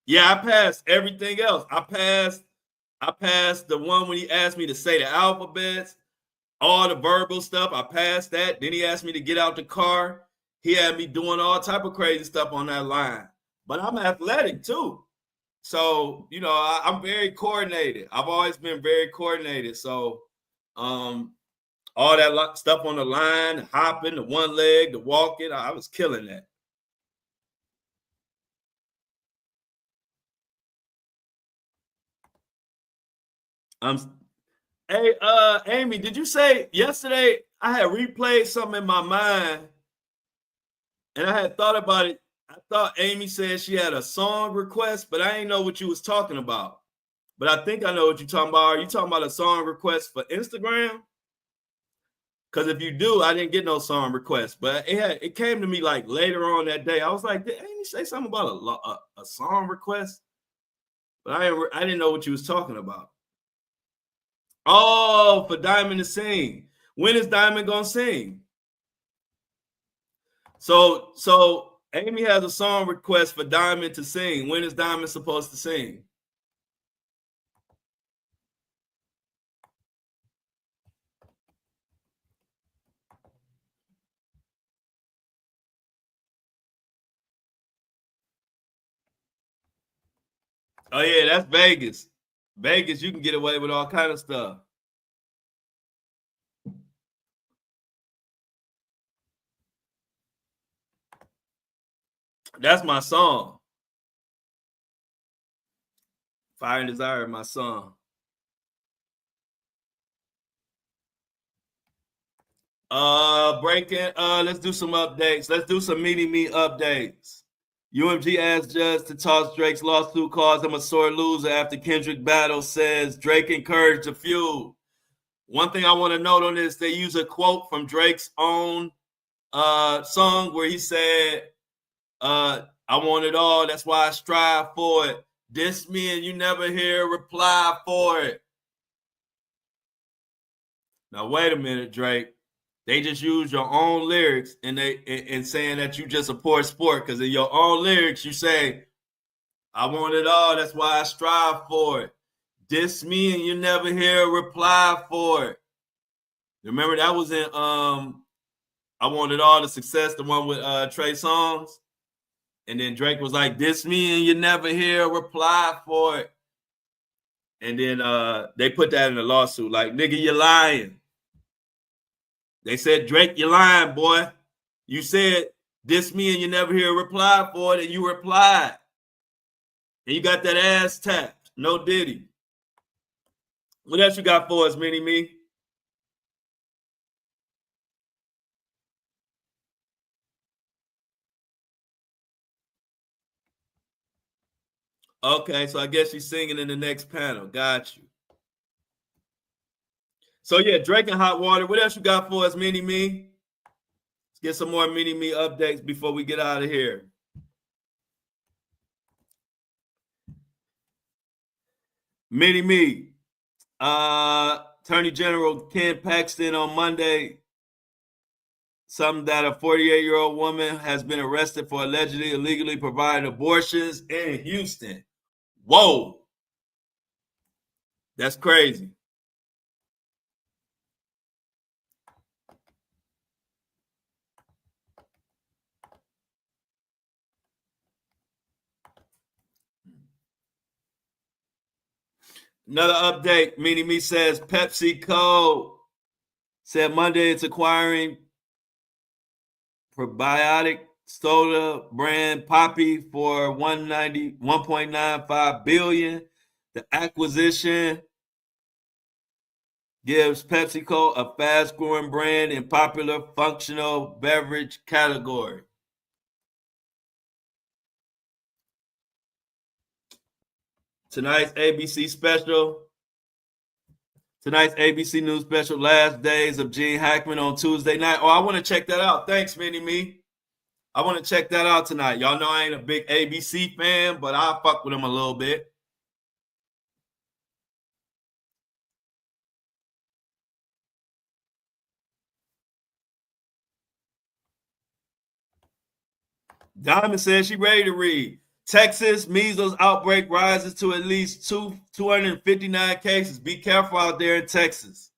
Yeah, I passed everything else. I passed the one when he asked me to say the alphabets, all the verbal stuff. I passed that. Then he asked me to get out the car. He had me doing all type of crazy stuff on that line. But I'm athletic too. So, you know, I'm very coordinated. I've always been very coordinated. So, all that stuff on the line, hopping, the one leg, the walking, I was killing that. Hey, Amy, did you say yesterday I had replayed something in my mind and I had thought about it? I thought Amy said she had a song request, but I didn't know what you was talking about. But I think I know what you're talking about. Are you talking about a song request for Instagram? Because if you do, I didn't get no song request, but it came to me like later on that day. I was like, did Amy say something about a song request? But I didn't know what you was talking about. Oh, for Diamond to sing. When is Diamond gonna sing? So Amy has a song request for Diamond to sing. When is Diamond supposed to sing? Oh yeah, that's Vegas. Vegas, you can get away with all kind of stuff. That's my song. Fire and Desire, my song. Breaking. Let's do some updates. Let's do some meeting me updates. UMG asked Judge to toss Drake's lawsuit, calls him a sore loser after Kendrick battle, says Drake encouraged the feud. One thing I want to note on this, they use a quote from Drake's own song where he said, I want it all, that's why I strive for it. Diss me and you never hear a reply for it. Now, wait a minute, Drake. They just use your own lyrics and saying that you just a poor sport because in your own lyrics you say, I want it all, that's why I strive for it. Diss me and you never hear a reply for it. Remember that was in I Want It All, the success, the one with Trey Songz. And then Drake was like, diss me and you never hear a reply for it. And then they put that in the lawsuit, like, nigga, you're lying. They said, Drake, you're lying, boy. You said diss me and you never hear a reply for it, and you replied. And you got that ass tapped. No Diddy. What else you got for us, Mini-Me? Okay, so I guess she's singing in the next panel. Got you. So yeah, Drake and Hot Water. What else you got for us, Mini-Me? Let's get some more Mini-Me updates before we get out of here. Mini-Me. Attorney General Ken Paxton on Monday. Something that a 48-year-old woman has been arrested for allegedly illegally providing abortions in Houston. Whoa. That's crazy. Another update, Mini-Me says PepsiCo said Monday it's acquiring probiotic soda brand Poppy for $1.95 billion. The acquisition gives PepsiCo a fast-growing brand in popular functional beverage category. Tonight's ABC News special, Last Days of Gene Hackman on Tuesday night. Oh, I want to check that out. Thanks, Mini-Me. I want to check that out tonight. Y'all know I ain't a big ABC fan, but I'll fuck with him a little bit. Diamond says she ready to read. Texas measles outbreak rises to at least 259 cases. Be careful out there in Texas.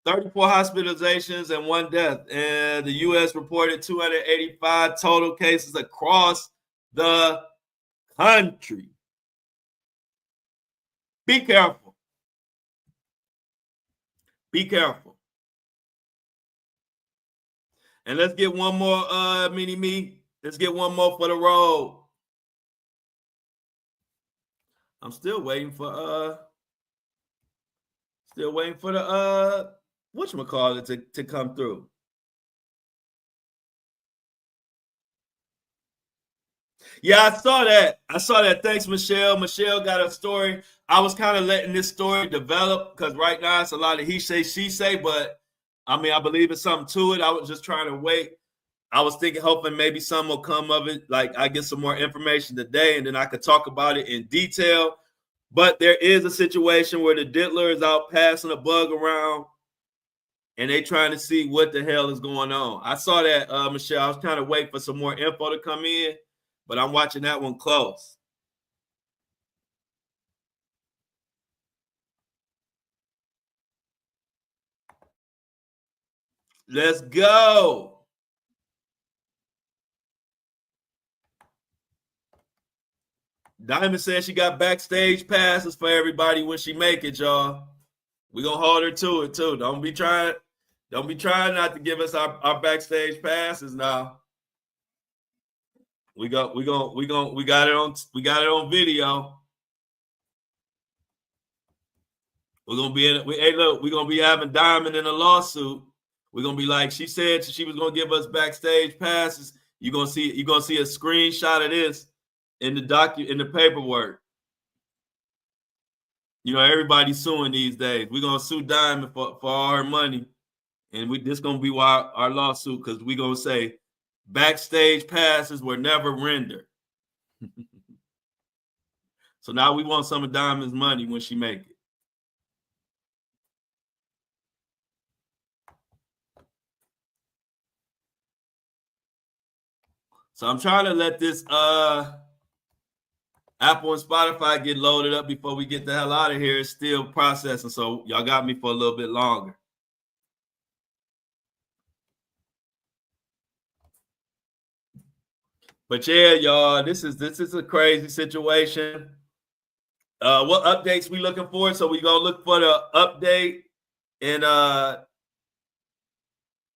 34 hospitalizations and 1 death. And the U.S. reported 285 total cases across the country. Be careful. Be careful. And let's get one more Mini-Me. Let's get one more for the road. I'm still waiting for the whatchamacallit to come through. Yeah, I saw that. Thanks, Michelle. Michelle got a story. I was kind of letting this story develop because right now it's a lot of he say, she say, but I mean, I believe it's something to it. I was just trying to wait. I was thinking, hoping maybe some will come of it. Like I get some more information today and then I could talk about it in detail. But there is a situation where the diddler is out passing a bug around and they trying to see what the hell is going on. I saw that, Michelle. I was trying to wait for some more info to come in, but I'm watching that one close. Let's go. Diamond said she got backstage passes for everybody when she make it, y'all. We're gonna hold her to it too. Don't be trying not to give us our backstage passes now. We got it on video. We're gonna be having Diamond in a lawsuit. We're gonna be like, she said she was gonna give us backstage passes. You're gonna see a screenshot of this in the paperwork. You know, everybody's suing these days. We're gonna sue Diamond for all her money. And this gonna be why our lawsuit, because we're gonna say backstage passes were never rendered. So now we want some of Diamond's money when she make it. So I'm trying to let this Apple and Spotify get loaded up before we get the hell out of here. It's still processing, so y'all got me for a little bit longer. But yeah, y'all, this is a crazy situation. What updates we looking for? So we gonna look for the update in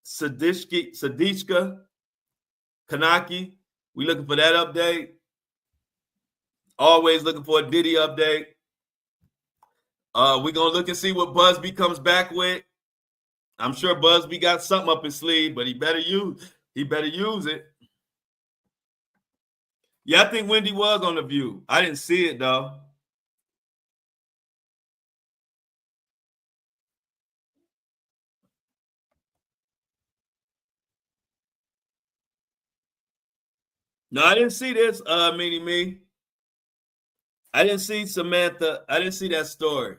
Sadishka Kanaki. We looking for that update. Always looking for a Diddy update. We're gonna look and see what Busby comes back with. I'm sure Busby got something up his sleeve, but he better use it. Yeah, I think Wendy was on The View. I didn't see it though. No, I didn't see this, Me. I didn't see Samantha. I didn't see that story.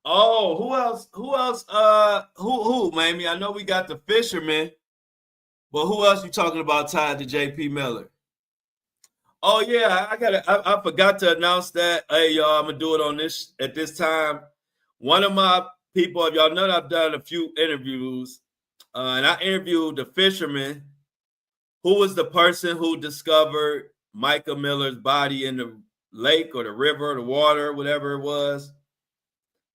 Oh, who else? Who, Mamie? I know we got the fisherman, but who else you talking about tied to JP Miller? Oh yeah, I forgot to announce that. Hey y'all, I'm gonna do it on this at this time. One of my people, if y'all know, I've done a few interviews, and I interviewed the fisherman, who was the person who discovered Micah Miller's body in the lake or the river, the water, whatever it was.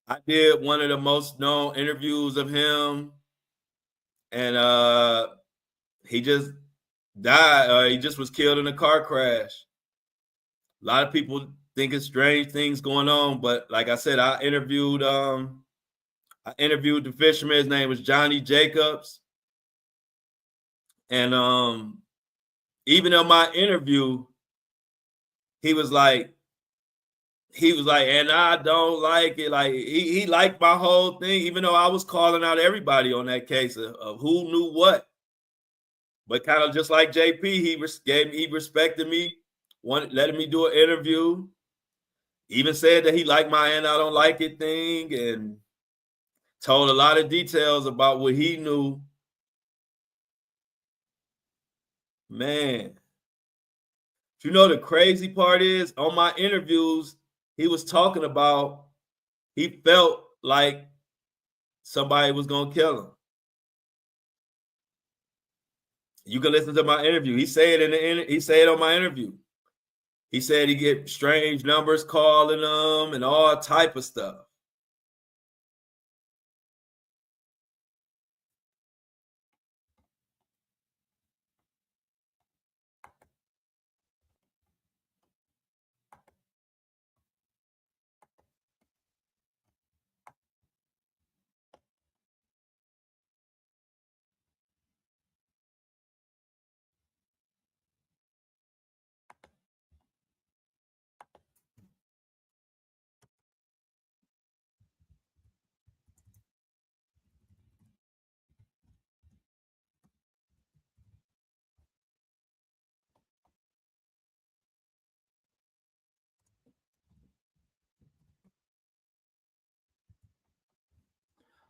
I did one of the most known interviews of him, and he just died. He just was killed in a car crash. A lot of people think it's strange things going on, but like I said, I interviewed the fisherman. His name was Johnny Jacobs, and even in my interview, he was like, and I don't like it. Like he liked my whole thing, even though I was calling out everybody on that case of who knew what. But kind of just like JP, he respected me, letting me do an interview. Even said that he liked my "and I don't like it" thing, and told a lot of details about what he knew. Man, you know the crazy part is, on my interviews, he was talking about he felt like somebody was gonna kill him. You can listen to my interview. He said on my interview. He said he get strange numbers calling him and all type of stuff.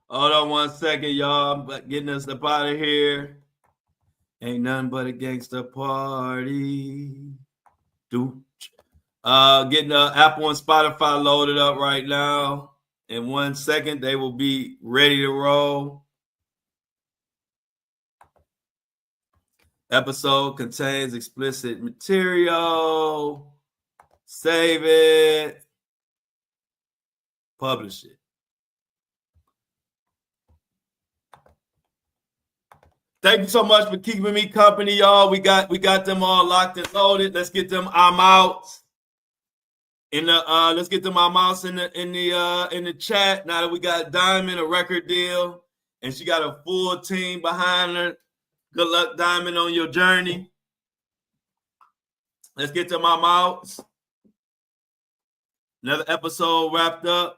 Hold on one second, y'all. I'm getting us up out of here. Ain't nothing but a gangster party. Getting Apple and Spotify loaded up right now. In 1 second, they will be ready to roll. Episode contains explicit material. Save it. Publish it. Thank you so much for keeping me company, y'all. We got them all locked and loaded. Let's get them outs in the let's get them outs in the chat. Now that we got Diamond a record deal and she got a full team behind her. Good luck, Diamond, on your journey. Let's get them outs. Another episode wrapped up.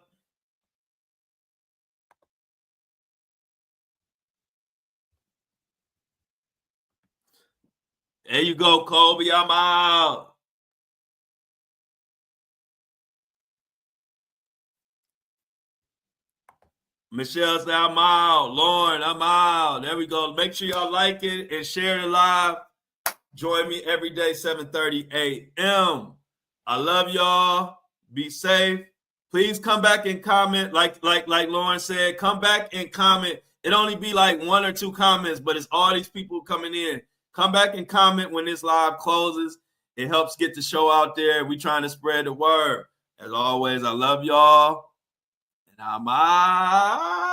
There you go, Kobe. I'm out. Michelle said, I'm out. Lauren, I'm out. There we go. Make sure y'all like it and share it live. Join me every day, 7:30 a.m. I love y'all. Be safe. Please come back and comment. Like Lauren said, come back and comment. It only be like 1 or 2 comments, but it's all these people coming in. Come back and comment when this live closes. It helps get the show out there. We trying to spread the word. As always, I love y'all. And I'm out.